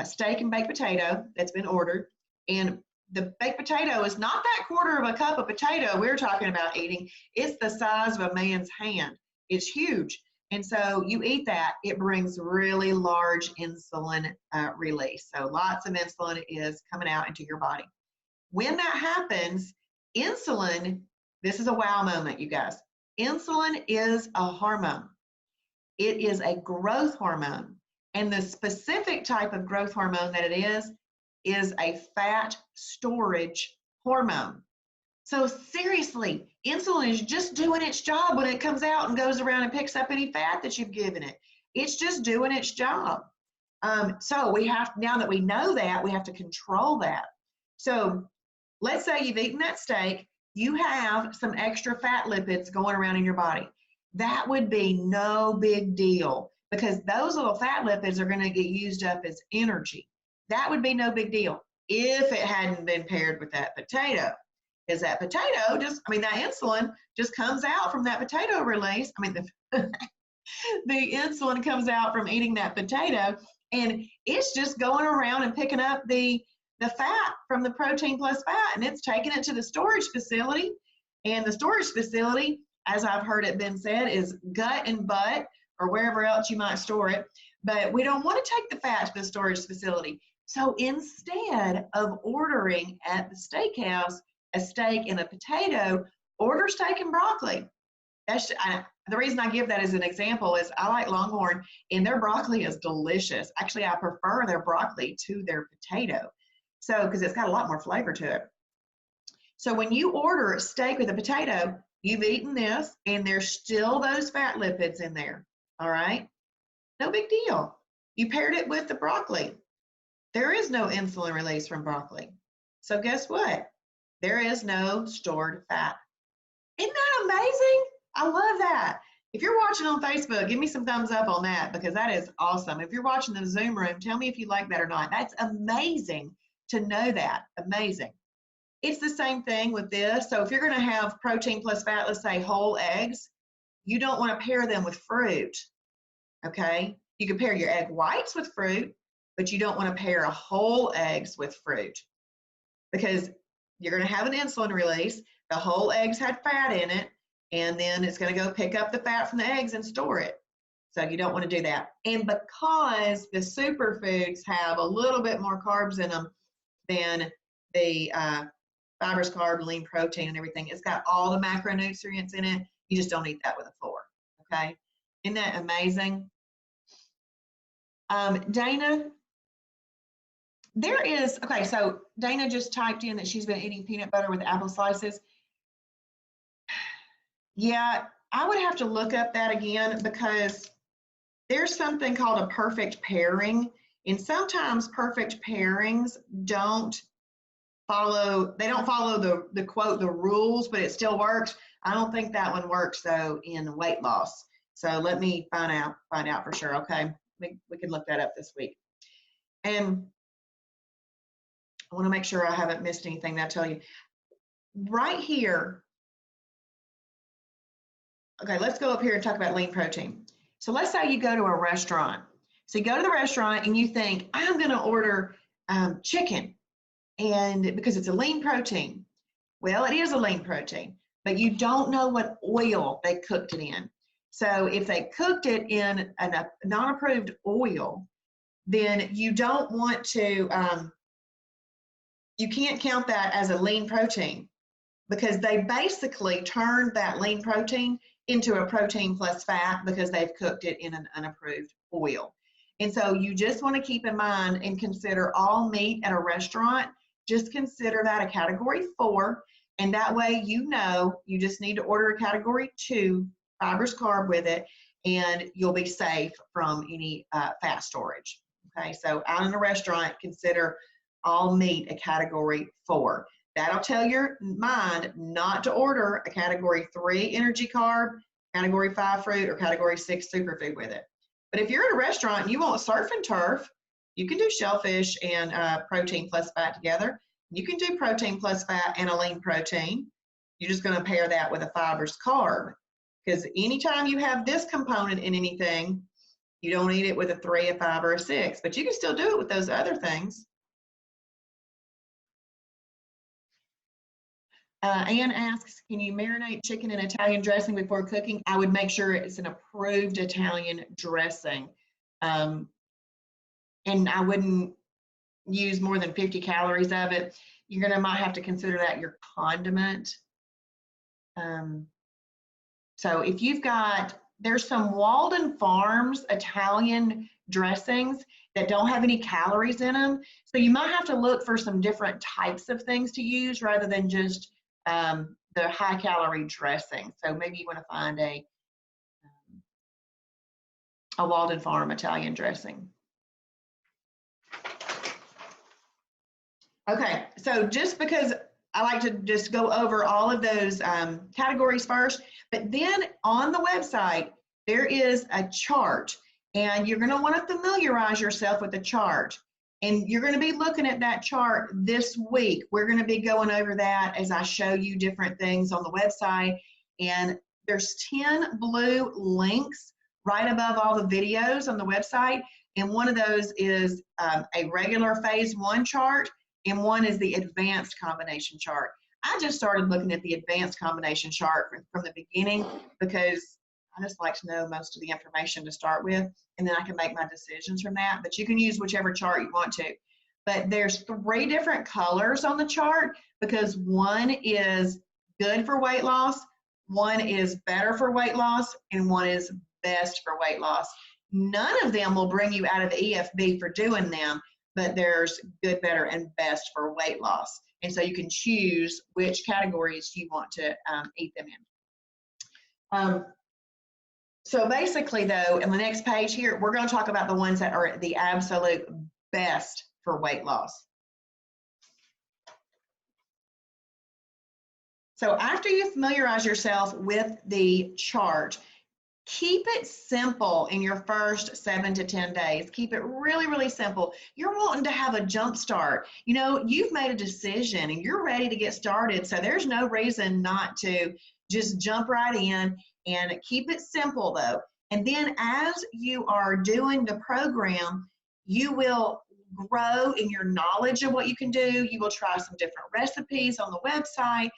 steak and baked potato that's been ordered, and the baked potato is not that quarter of a cup of potato we're talking about eating. It's the size of a man's hand. It's huge. And so you eat that, it brings really large insulin release. So lots of insulin is coming out into your body. When that happens, insulin, this is a wow moment, you guys. Insulin is a hormone. It is a growth hormone. And the specific type of growth hormone that it is a fat storage hormone. So seriously, insulin is just doing its job when it comes out and goes around and picks up any fat that you've given it. It's just doing its job. So we have, now that we know that, we have to control that. So let's say you've eaten that steak, you have some extra fat lipids going around in your body. That would be no big deal because those little fat lipids are going to get used up as energy. That would be no big deal if it hadn't been paired with that potato. Because that potato just, I mean, that insulin just comes out from that potato release. I mean, the insulin comes out from eating that potato, and it's just going around and picking up the fat from the protein plus fat, and it's taking it to the storage facility. And the storage facility, as I've heard it been said, is gut and butt or wherever else you might store it. But we don't want to take the fat to the storage facility. So instead of ordering at the steakhouse a steak and a potato, order steak and broccoli. The reason I give that as an example is I like Longhorn, and their broccoli is delicious. Actually, I prefer their broccoli to their potato. So, because it's got a lot more flavor to it. So when you order a steak with a potato, you've eaten this, and there's still those fat lipids in there, all right? No big deal. You paired it with the broccoli. There is no insulin release from broccoli. So guess what? There is no stored fat. Isn't that amazing? I love that. If you're watching on Facebook, give me some thumbs up on that because that is awesome. If you're watching the Zoom room, tell me if you like that or not. That's amazing to know that. Amazing. It's the same thing with this. So if you're going to have protein plus fat, let's say whole eggs, you don't want to pair them with fruit, okay? You can pair your egg whites with fruit, but you don't want to pair whole eggs with fruit because you're going to have an insulin release. The whole eggs had fat in it, and then it's going to go pick up the fat from the eggs and store it. So you don't want to do that. And because the superfoods have a little bit more carbs in them than the fibrous carb, lean protein, and everything, it's got all the macronutrients in it. You just don't eat that with a fork, okay? Isn't that amazing? Dana, there is, okay, so Dana just typed in that she's been eating peanut butter with apple slices. Yeah, I would have to look up that again because there's something called a perfect pairing, and sometimes perfect pairings don't follow the quote, the rules, but it still works. I don't think that one works though in weight loss. So let me find out for sure, okay? We can look that up this week. And I want to make sure I haven't missed anything that I tell you. Right here, okay, let's go up here and talk about lean protein. So let's say you go to a restaurant. So you go to the restaurant and you think, I'm going to order chicken, and because it's a lean protein. Well, it is a lean protein, but you don't know what oil they cooked it in. So if they cooked it in a non-approved oil, then you don't want to, you can't count that as a lean protein because they basically turned that lean protein into a protein plus fat because they've cooked it in an unapproved oil. And so you just want to keep in mind and consider all meat at a restaurant. Just consider that a category 4. And that way, you know, you just need to order a category 2 fibrous carb with it, and you'll be safe from any fat storage. Okay, so out in a restaurant, consider all meat a category 4. That'll tell your mind not to order a category 3 energy carb, category 5 fruit, or category 6 superfood with it. But if you're at a restaurant and you want surf and turf, you can do shellfish and protein plus fat together. You can do protein plus fat and a lean protein. You're just going to pair that with a fibrous carb because anytime you have this component in anything, you don't eat it with a 3, a 5, or a 6, but you can still do it with those other things. Anne asks, can you marinate chicken in Italian dressing before cooking? I would make sure it's an approved Italian dressing. And I wouldn't use more than 50 calories of it. You're gonna might have to consider that your condiment. So if you've got, there's some Walden Farms Italian dressings that don't have any calories in them. So you might have to look for some different types of things to use rather than just the high calorie dressing. So maybe you want to find a Walden Farm Italian dressing. Okay, so just because I like to just go over all of those categories first, but then on the website, there is a chart, and you're gonna wanna familiarize yourself with the chart. And you're gonna be looking at that chart this week. We're gonna be going over that as I show you different things on the website. And there's 10 blue links right above all the videos on the website. And one of those is a regular phase 1 chart, and one is the advanced combination chart. I just started looking at the advanced combination chart from the beginning because I just like to know most of the information to start with, and then I can make my decisions from that. But you can use whichever chart you want to. But there's 3 different colors on the chart because one is good for weight loss, one is better for weight loss, and one is best for weight loss. None of them will bring you out of the EFB for doing them, but there's good, better, and best for weight loss. And so you can choose which categories you want to eat them in. So basically though, in the next page here, we're going to talk about the ones that are the absolute best for weight loss. So after you familiarize yourself with the chart, Keep it simple in your first 7 to 10 days. Keep it really, really simple. You're wanting to have a jump start. You know, you've made a decision and you're ready to get started. So there's no reason not to just jump right in, and keep it simple though. And then as you are doing the program, you will grow in your knowledge of what you can do. You will try some different recipes on the website,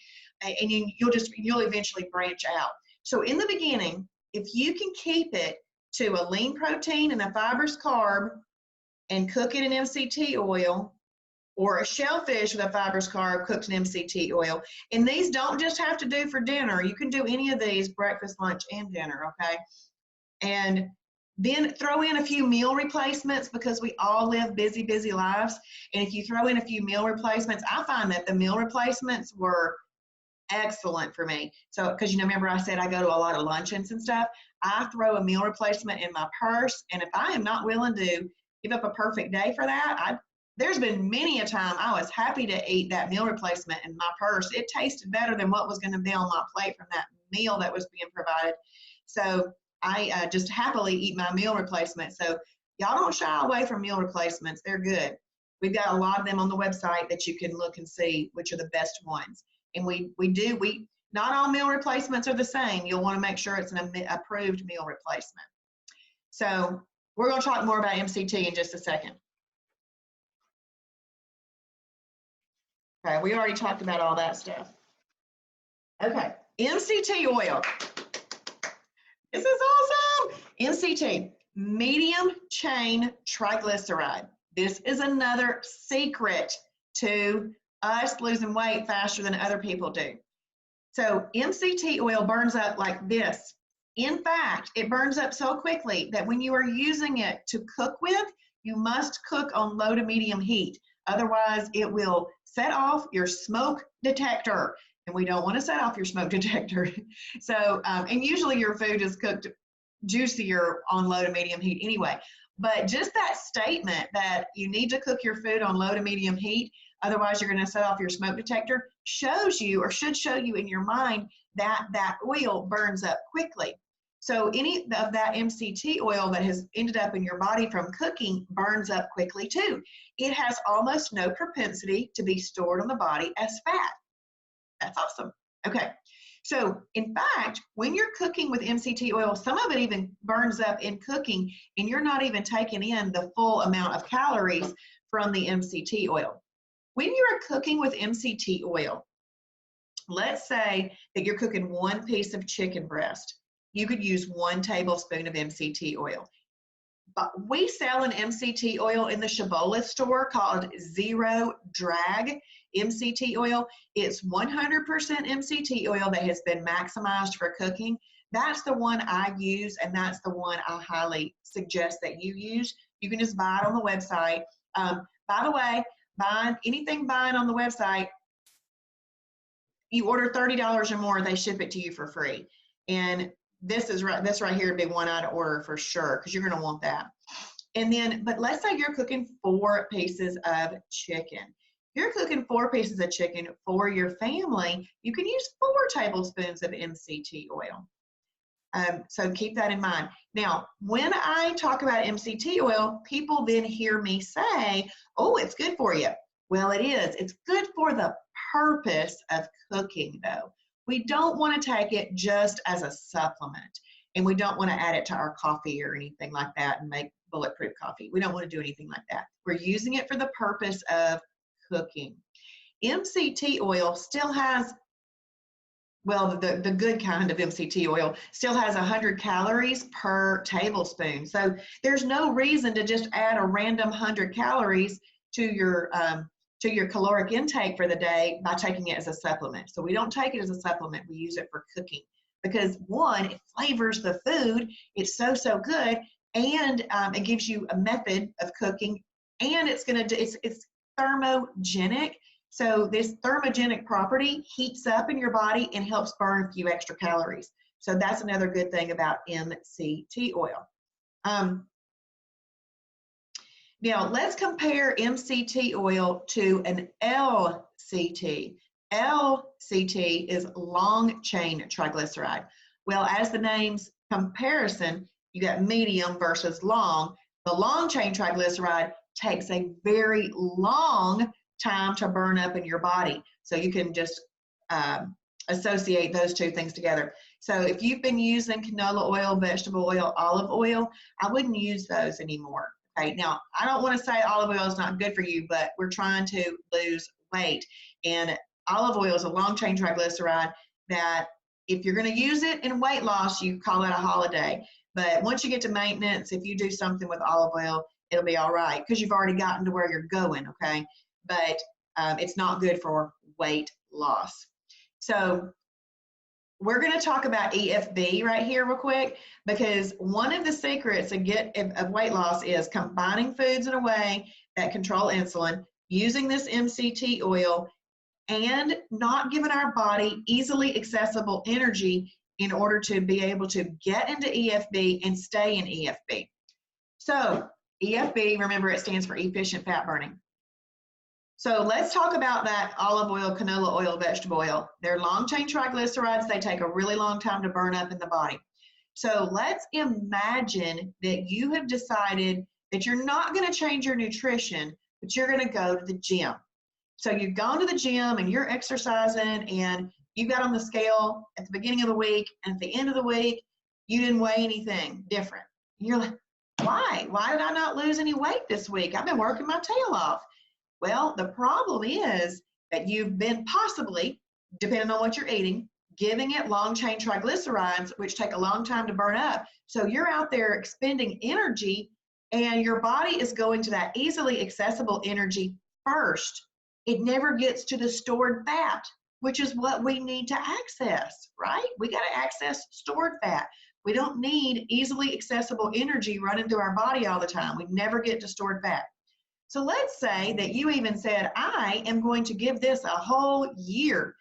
and you'll eventually branch out. So in the beginning, if you can keep it to a lean protein and a fibrous carb and cook it in MCT oil, or a shellfish with a fibrous carb cooked in MCT oil, and these don't just have to do for dinner. You can do any of these, breakfast, lunch, and dinner, okay? And then throw in a few meal replacements, because we all live busy, busy lives. And if you throw in a few meal replacements, I find that the meal replacements were excellent for me. So, because you know, remember I said I go to a lot of luncheons and stuff. I throw a meal replacement in my purse, and if I am not willing to give up a perfect day for that, there's been many a time I was happy to eat that meal replacement in my purse. It tasted better than what was going to be on my plate from that meal that was being provided. So I just happily eat my meal replacement. So y'all don't shy away from meal replacements. They're good. We've got a lot of them on the website that you can look and see which are the best ones. And we not all meal replacements are the same. You'll want to make sure it's an approved meal replacement. So we're going to talk more about MCT in just a second. Okay, we already talked about all that stuff. Okay, MCT oil. This is awesome. MCT, medium chain triglyceride. This is another secret to us losing weight faster than other people do. So MCT oil burns up like this. In fact, it burns up so quickly that when you are using it to cook with, you must cook on low to medium heat. Otherwise, it will set off your smoke detector. And we don't want to set off your smoke detector. So, and usually your food is cooked juicier on low to medium heat anyway. But just that statement that you need to cook your food on low to medium heat, otherwise you're going to set off your smoke detector, shows you, or should show you in your mind, that that oil burns up quickly. So any of that MCT oil that has ended up in your body from cooking burns up quickly too. It has almost no propensity to be stored on the body as fat. That's awesome. Okay. So in fact, when you're cooking with MCT oil, some of it even burns up in cooking, and you're not even taking in the full amount of calories from the MCT oil. When you're cooking with MCT oil, let's say that you're cooking one piece of chicken breast. You could use 1 tablespoon of MCT oil. But we sell an MCT oil in the Shibboleth store called Zero Drag MCT oil. It's 100% MCT oil that has been maximized for cooking. That's the one I use, and that's the one I highly suggest that you use. You can just buy it on the website. By the way, anything buying on the website, you order $30 or more, they ship it to you for free. And this right here would be one I'd order for sure, because you're going to want that. And then, but let's say you're cooking 4 pieces of chicken. If you're cooking 4 pieces of chicken for your family, you can use 4 tablespoons of MCT oil. So keep that in mind. Now, when I talk about MCT oil, people then hear me say, oh, it's good for you. Well, it is. It's good for the purpose of cooking, though. We don't want to take it just as a supplement, and we don't want to add it to our coffee or anything like that and make bulletproof coffee. We don't want to do anything like that. We're using it for the purpose of cooking. MCT oil still has, well, the good kind of MCT oil still has 100 calories per tablespoon. So there's no reason to just add a random 100 calories to your caloric intake for the day by taking it as a supplement. So we don't take it as a supplement, we use it for cooking, because 1, it flavors the food, it's so good, and it gives you a method of cooking, and it's thermogenic. So this thermogenic property heats up in your body and helps burn a few extra calories. So that's another good thing about MCT oil. Now, let's compare MCT oil to an LCT. LCT is long chain triglyceride. Well, as the name's comparison, you got medium versus long. The long chain triglyceride takes a very long time to burn up in your body. So you can just associate those two things together. So if you've been using canola oil, vegetable oil, olive oil, I wouldn't use those anymore. Okay, now I don't want to say olive oil is not good for you, but we're trying to lose weight. And olive oil is a long chain triglyceride that if you're going to use it in weight loss, you call it a holiday. But once you get to maintenance, if you do something with olive oil, it'll be all right because you've already gotten to where you're going, okay? But it's not good for weight loss. So we're going to talk about EFB right here real quick, because one of the secrets of weight loss is combining foods in a way that control insulin, using this MCT oil, and not giving our body easily accessible energy in order to be able to get into EFB and stay in EFB. So EFB, remember, it stands for efficient fat burning. So let's talk about that olive oil, canola oil, vegetable oil. They're long chain triglycerides. They take a really long time to burn up in the body. So let's imagine that you have decided that you're not going to change your nutrition, but you're going to go to the gym. So you've gone to the gym and you're exercising and you got on the scale at the beginning of the week, and at the end of the week, you didn't weigh anything different. And you're like, why? Why did I not lose any weight this week? I've been working my tail off. Well, the problem is that you've been possibly, depending on what you're eating, giving it long chain triglycerides, which take a long time to burn up. So you're out there expending energy and your body is going to that easily accessible energy first. It never gets to the stored fat, which is what we need to access, right? We got to access stored fat. We don't need easily accessible energy running through our body all the time. We never get to stored fat. So let's say that you even said, I am going to give this a whole year.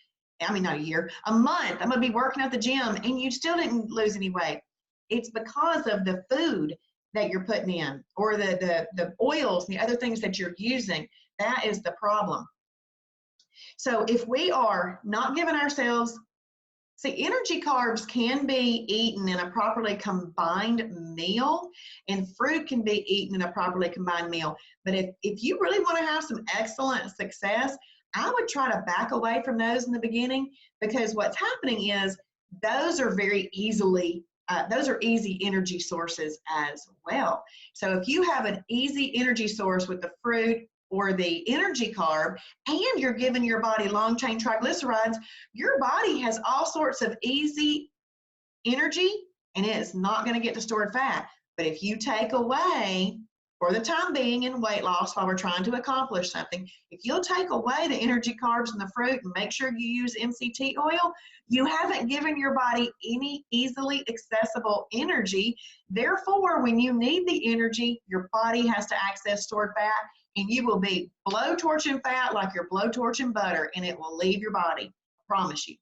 I mean, not a year, a month. I'm going to be working at the gym, and you still didn't lose any weight. It's because of the food that you're putting in, or the oils and the other things that you're using. That is the problem. So if we are not giving ourselves, see, energy carbs can be eaten in a properly combined meal, and fruit can be eaten in a properly combined meal. But if you really want to have some excellent success, I would try to back away from those in the beginning, because what's happening is those are very easily, those are easy energy sources as well. So if you have an easy energy source with the fruit or the energy carb, and you're giving your body long chain triglycerides, your body has all sorts of easy energy, and it is not going to get to stored fat. But if you take away, for the time being in weight loss, while we're trying to accomplish something, if you'll take away the energy carbs and the fruit and make sure you use MCT oil, you haven't given your body any easily accessible energy. Therefore, when you need the energy, your body has to access stored fat, and you will be blowtorching fat like you're blowtorching butter, and it will leave your body, I promise you.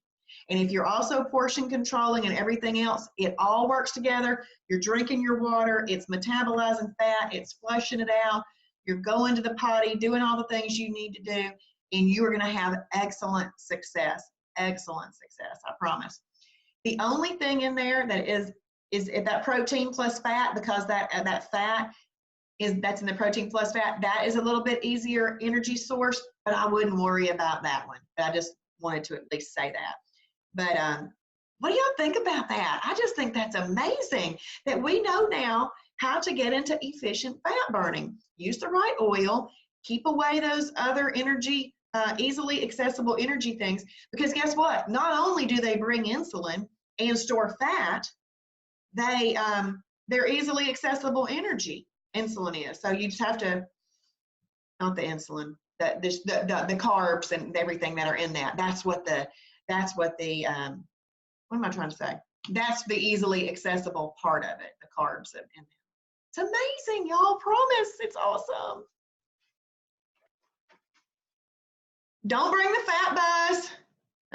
And if you're also portion controlling and everything else, it all works together. You're drinking your water, it's metabolizing fat, it's flushing it out, you're going to the potty, doing all the things you need to do, and you are going to have excellent success, I promise. The only thing in there that is that protein plus fat, because that fat that's in the protein plus fat, that is a little bit easier energy source, but I wouldn't worry about that one. I just wanted to at least say that. But what do y'all think about that? I just think that's amazing that we know now how to get into efficient fat burning. Use the right oil, keep away those other energy, easily accessible energy things, because guess what? Not only do they bring insulin and store fat, they're easily accessible energy. Insulin is. So you just have to, not the insulin, the carbs and everything that are in that. That's what what am I trying to say? That's the easily accessible part of it, the carbs in there. It's amazing, y'all. Promise, it's awesome. Don't bring the fat bus,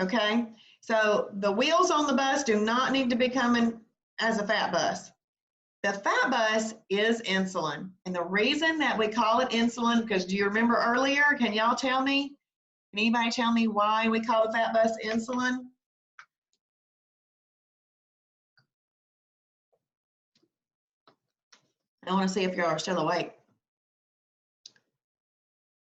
okay? So the wheels on the bus do not need to be coming as a fat bus. The fat bus is insulin. And the reason that we call it insulin, because do you remember earlier, can y'all tell me? Can anybody tell me why we call the fat bus insulin? I want to see if you are still awake.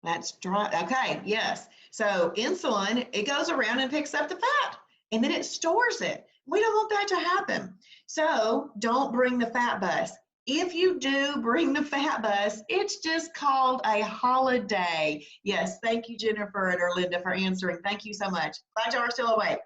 That's dry. Okay, yes. So insulin, it goes around and picks up the fat and then it stores it. We don't want that to happen. So don't bring the fat bus. If you do bring the fat bus, it's just called a holiday. Yes, thank you, Jennifer and Erlinda, for answering. Thank you so much. Glad y'all are still awake.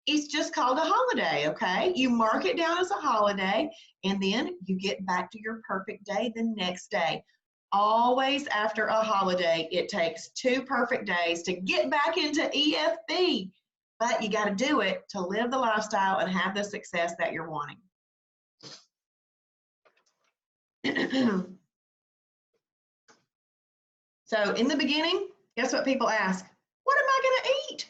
It's just called a holiday, okay? You mark it down as a holiday, and then you get back to your perfect day the next day. Always after a holiday, it takes 2 perfect days to get back into EFB, but you got to do it to live the lifestyle and have the success that you're wanting. So in the beginning, guess what people ask? What am I going to eat?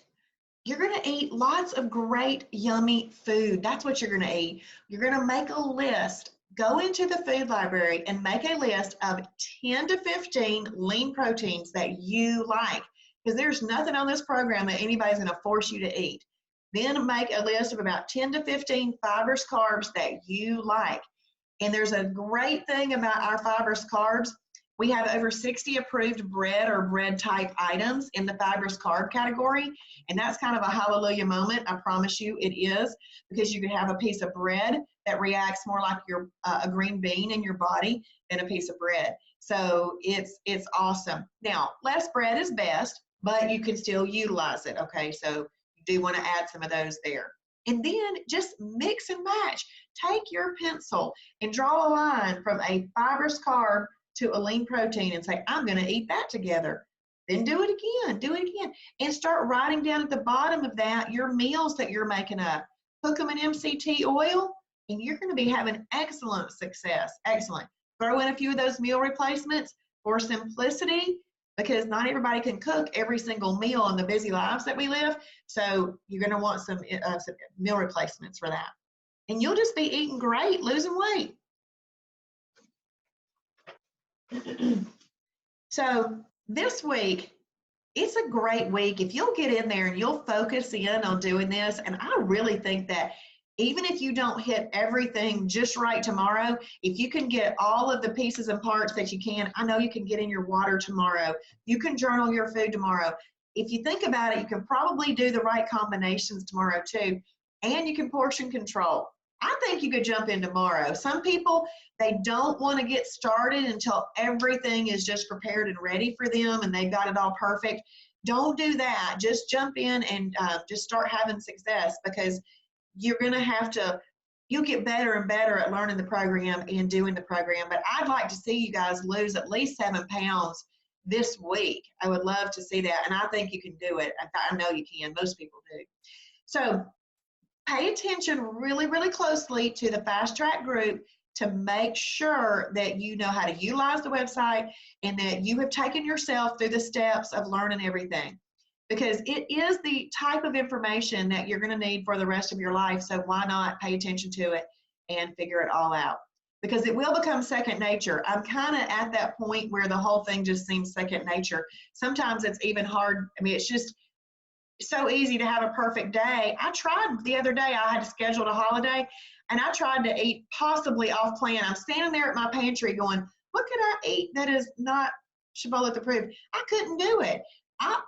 You're going to eat lots of great, yummy food. That's what you're going to eat. You're going to make a list. Go into the food library and make a list of 10 to 15 lean proteins that you like, because there's nothing on this program that anybody's going to force you to eat. Then make a list of about 10 to 15 fibrous carbs that you like. And there's a great thing about our fibrous carbs. We have over 60 approved bread or bread type items in the fibrous carb category. And that's kind of a hallelujah moment. I promise you it is, because you can have a piece of bread that reacts more like a green bean in your body than a piece of bread. So it's awesome. Now, less bread is best, but you can still utilize it. Okay, so you do want to add some of those there. And then just mix and match. Take your pencil and draw a line from a fibrous carb to a lean protein and say, I'm going to eat that together. Then do it again, and start writing down at the bottom of that your meals that you're making up. Cook them in MCT oil, and you're going to be having excellent success. Excellent. Throw in a few of those meal replacements for simplicity, because not everybody can cook every single meal in the busy lives that we live. So you're going to want some meal replacements for that. And you'll just be eating great, losing weight. So this week, it's a great week. If you'll get in there and you'll focus in on doing this, and I really think that even if you don't hit everything just right tomorrow, if you can get all of the pieces and parts that you can, I know you can get in your water tomorrow. You can journal your food tomorrow. If you think about it, you can probably do the right combinations tomorrow too, and you can portion control. I think you could jump in tomorrow. Some people, they don't want to get started until everything is just prepared and ready for them and they've got it all perfect. Don't do that. Just jump in and just start having success, because you're going to have to, you'll get better and better at learning the program and doing the program. But I'd like to see you guys lose at least 7 pounds this week. I would love to see that. And I think you can do it. I know you can. Most people do. So pay attention really, really closely to the Fast Track group to make sure that you know how to utilize the website and that you have taken yourself through the steps of learning everything, because it is the type of information that you're going to need for the rest of your life. So why not pay attention to it and figure it all out? Because it will become second nature. I'm kind of at that point where the whole thing just seems second nature. Sometimes it's even hard. I mean, it's just so easy to have a perfect day. I tried the other day, I had scheduled a holiday, and I tried to eat possibly off plan. I'm standing there at my pantry going, what could I eat that is not Shibboleth approved? I couldn't do it.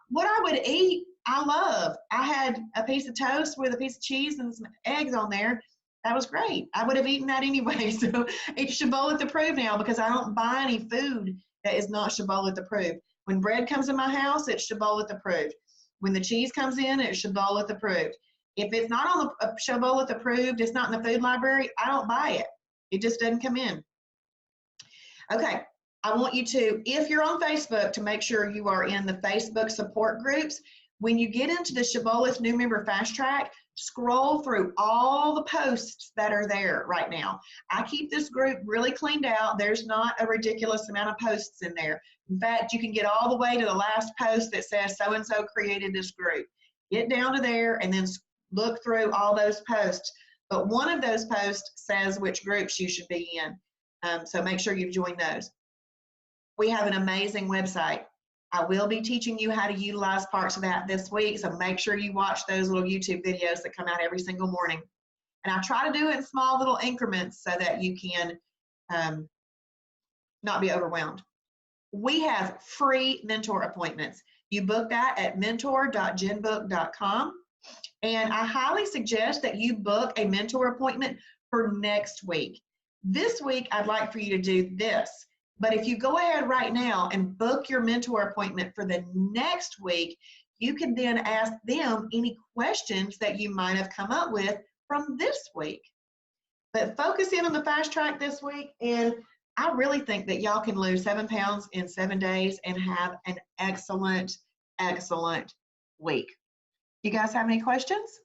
What I would eat, I love. I had a piece of toast with a piece of cheese and some eggs on there. That was great. I would have eaten that anyway. So it's Shibboleth approved now, because I don't buy any food that is not Shibboleth approved. When bread comes in my house, it's Shibboleth approved. When the cheese comes in, it's Shibboleth approved. If it's not on the Shibboleth approved, it's not in the food library, I don't buy it. It just doesn't come in. Okay, I want you to, if you're on Facebook, to make sure you are in the Facebook support groups. When you get into the Shibboleth New Member Fast Track, scroll through all the posts that are there right now. I keep this group really cleaned out. There's not a ridiculous amount of posts in there. In fact, you can get all the way to the last post that says so-and-so created this group. Get down to there and then look through all those posts. But one of those posts says which groups you should be in. So make sure you've joined those. We have an amazing website. I will be teaching you how to utilize parts of that this week, so make sure you watch those little YouTube videos that come out every single morning. And I try to do it in small little increments so that you can not be overwhelmed. We have free mentor appointments. You book that at mentor.genbook.com. And I highly suggest that you book a mentor appointment for next week. This week, I'd like for you to do this. But if you go ahead right now and book your mentor appointment for the next week, you can then ask them any questions that you might have come up with from this week. But focus in on the fast track this week, and I really think that y'all can lose 7 pounds in 7 days and have an excellent, excellent week. You guys have any questions?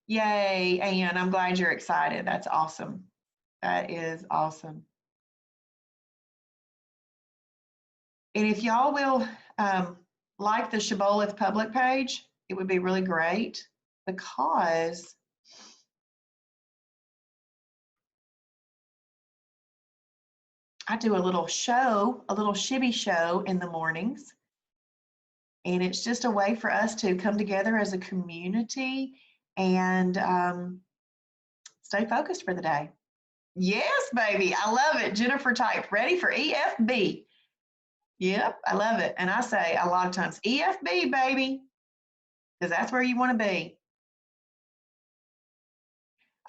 Yay, Anne, I'm glad you're excited. That's awesome. That is awesome. And if y'all will like the Shibboleth public page, it would be really great, because I do a little show, a little Shibby show in the mornings. And it's just a way for us to come together as a community and stay focused for the day. Yes, baby, I love it. Jennifer typed, ready for EFB. Yep, I love it. And I say a lot of times, EFB, baby, because that's where you want to be.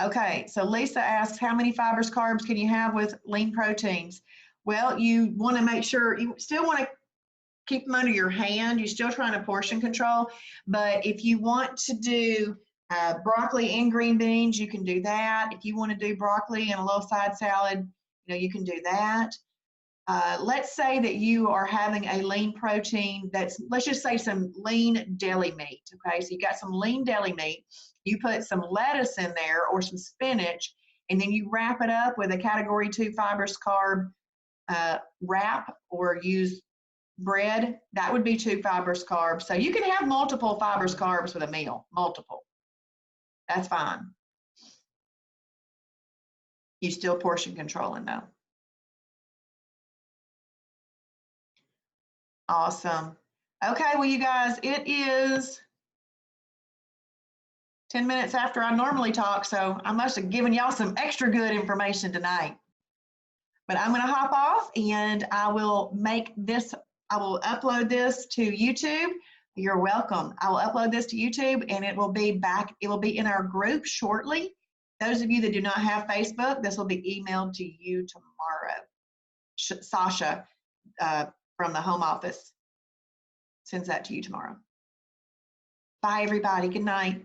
Okay, so Lisa asks, how many fibers, carbs can you have with lean proteins? Well, you want to make sure, you still want to keep them under your hand. You're still trying to portion control. But if you want to do broccoli and green beans, you can do that. If you want to do broccoli and a little side salad, you can do that. Let's say that you are having a lean protein that's, let's just say some lean deli meat, okay? So you got some lean deli meat, you put some lettuce in there or some spinach, and then you wrap it up with a category 2 fibers carb wrap, or use bread. That would be 2 fibers carbs. So you can have multiple fibers carbs with a meal, multiple. That's fine. You still portion controlling though. Awesome. Okay, well, you guys, it is 10 minutes after I normally talk, so I must have given y'all some extra good information tonight. But I'm going to hop off, and I will upload this to YouTube. You're welcome. I will upload this to YouTube, and it will be in our group shortly. Those of you that do not have Facebook, this will be emailed to you tomorrow. Sasha from the home office sends that to you tomorrow. Bye, everybody. Good night.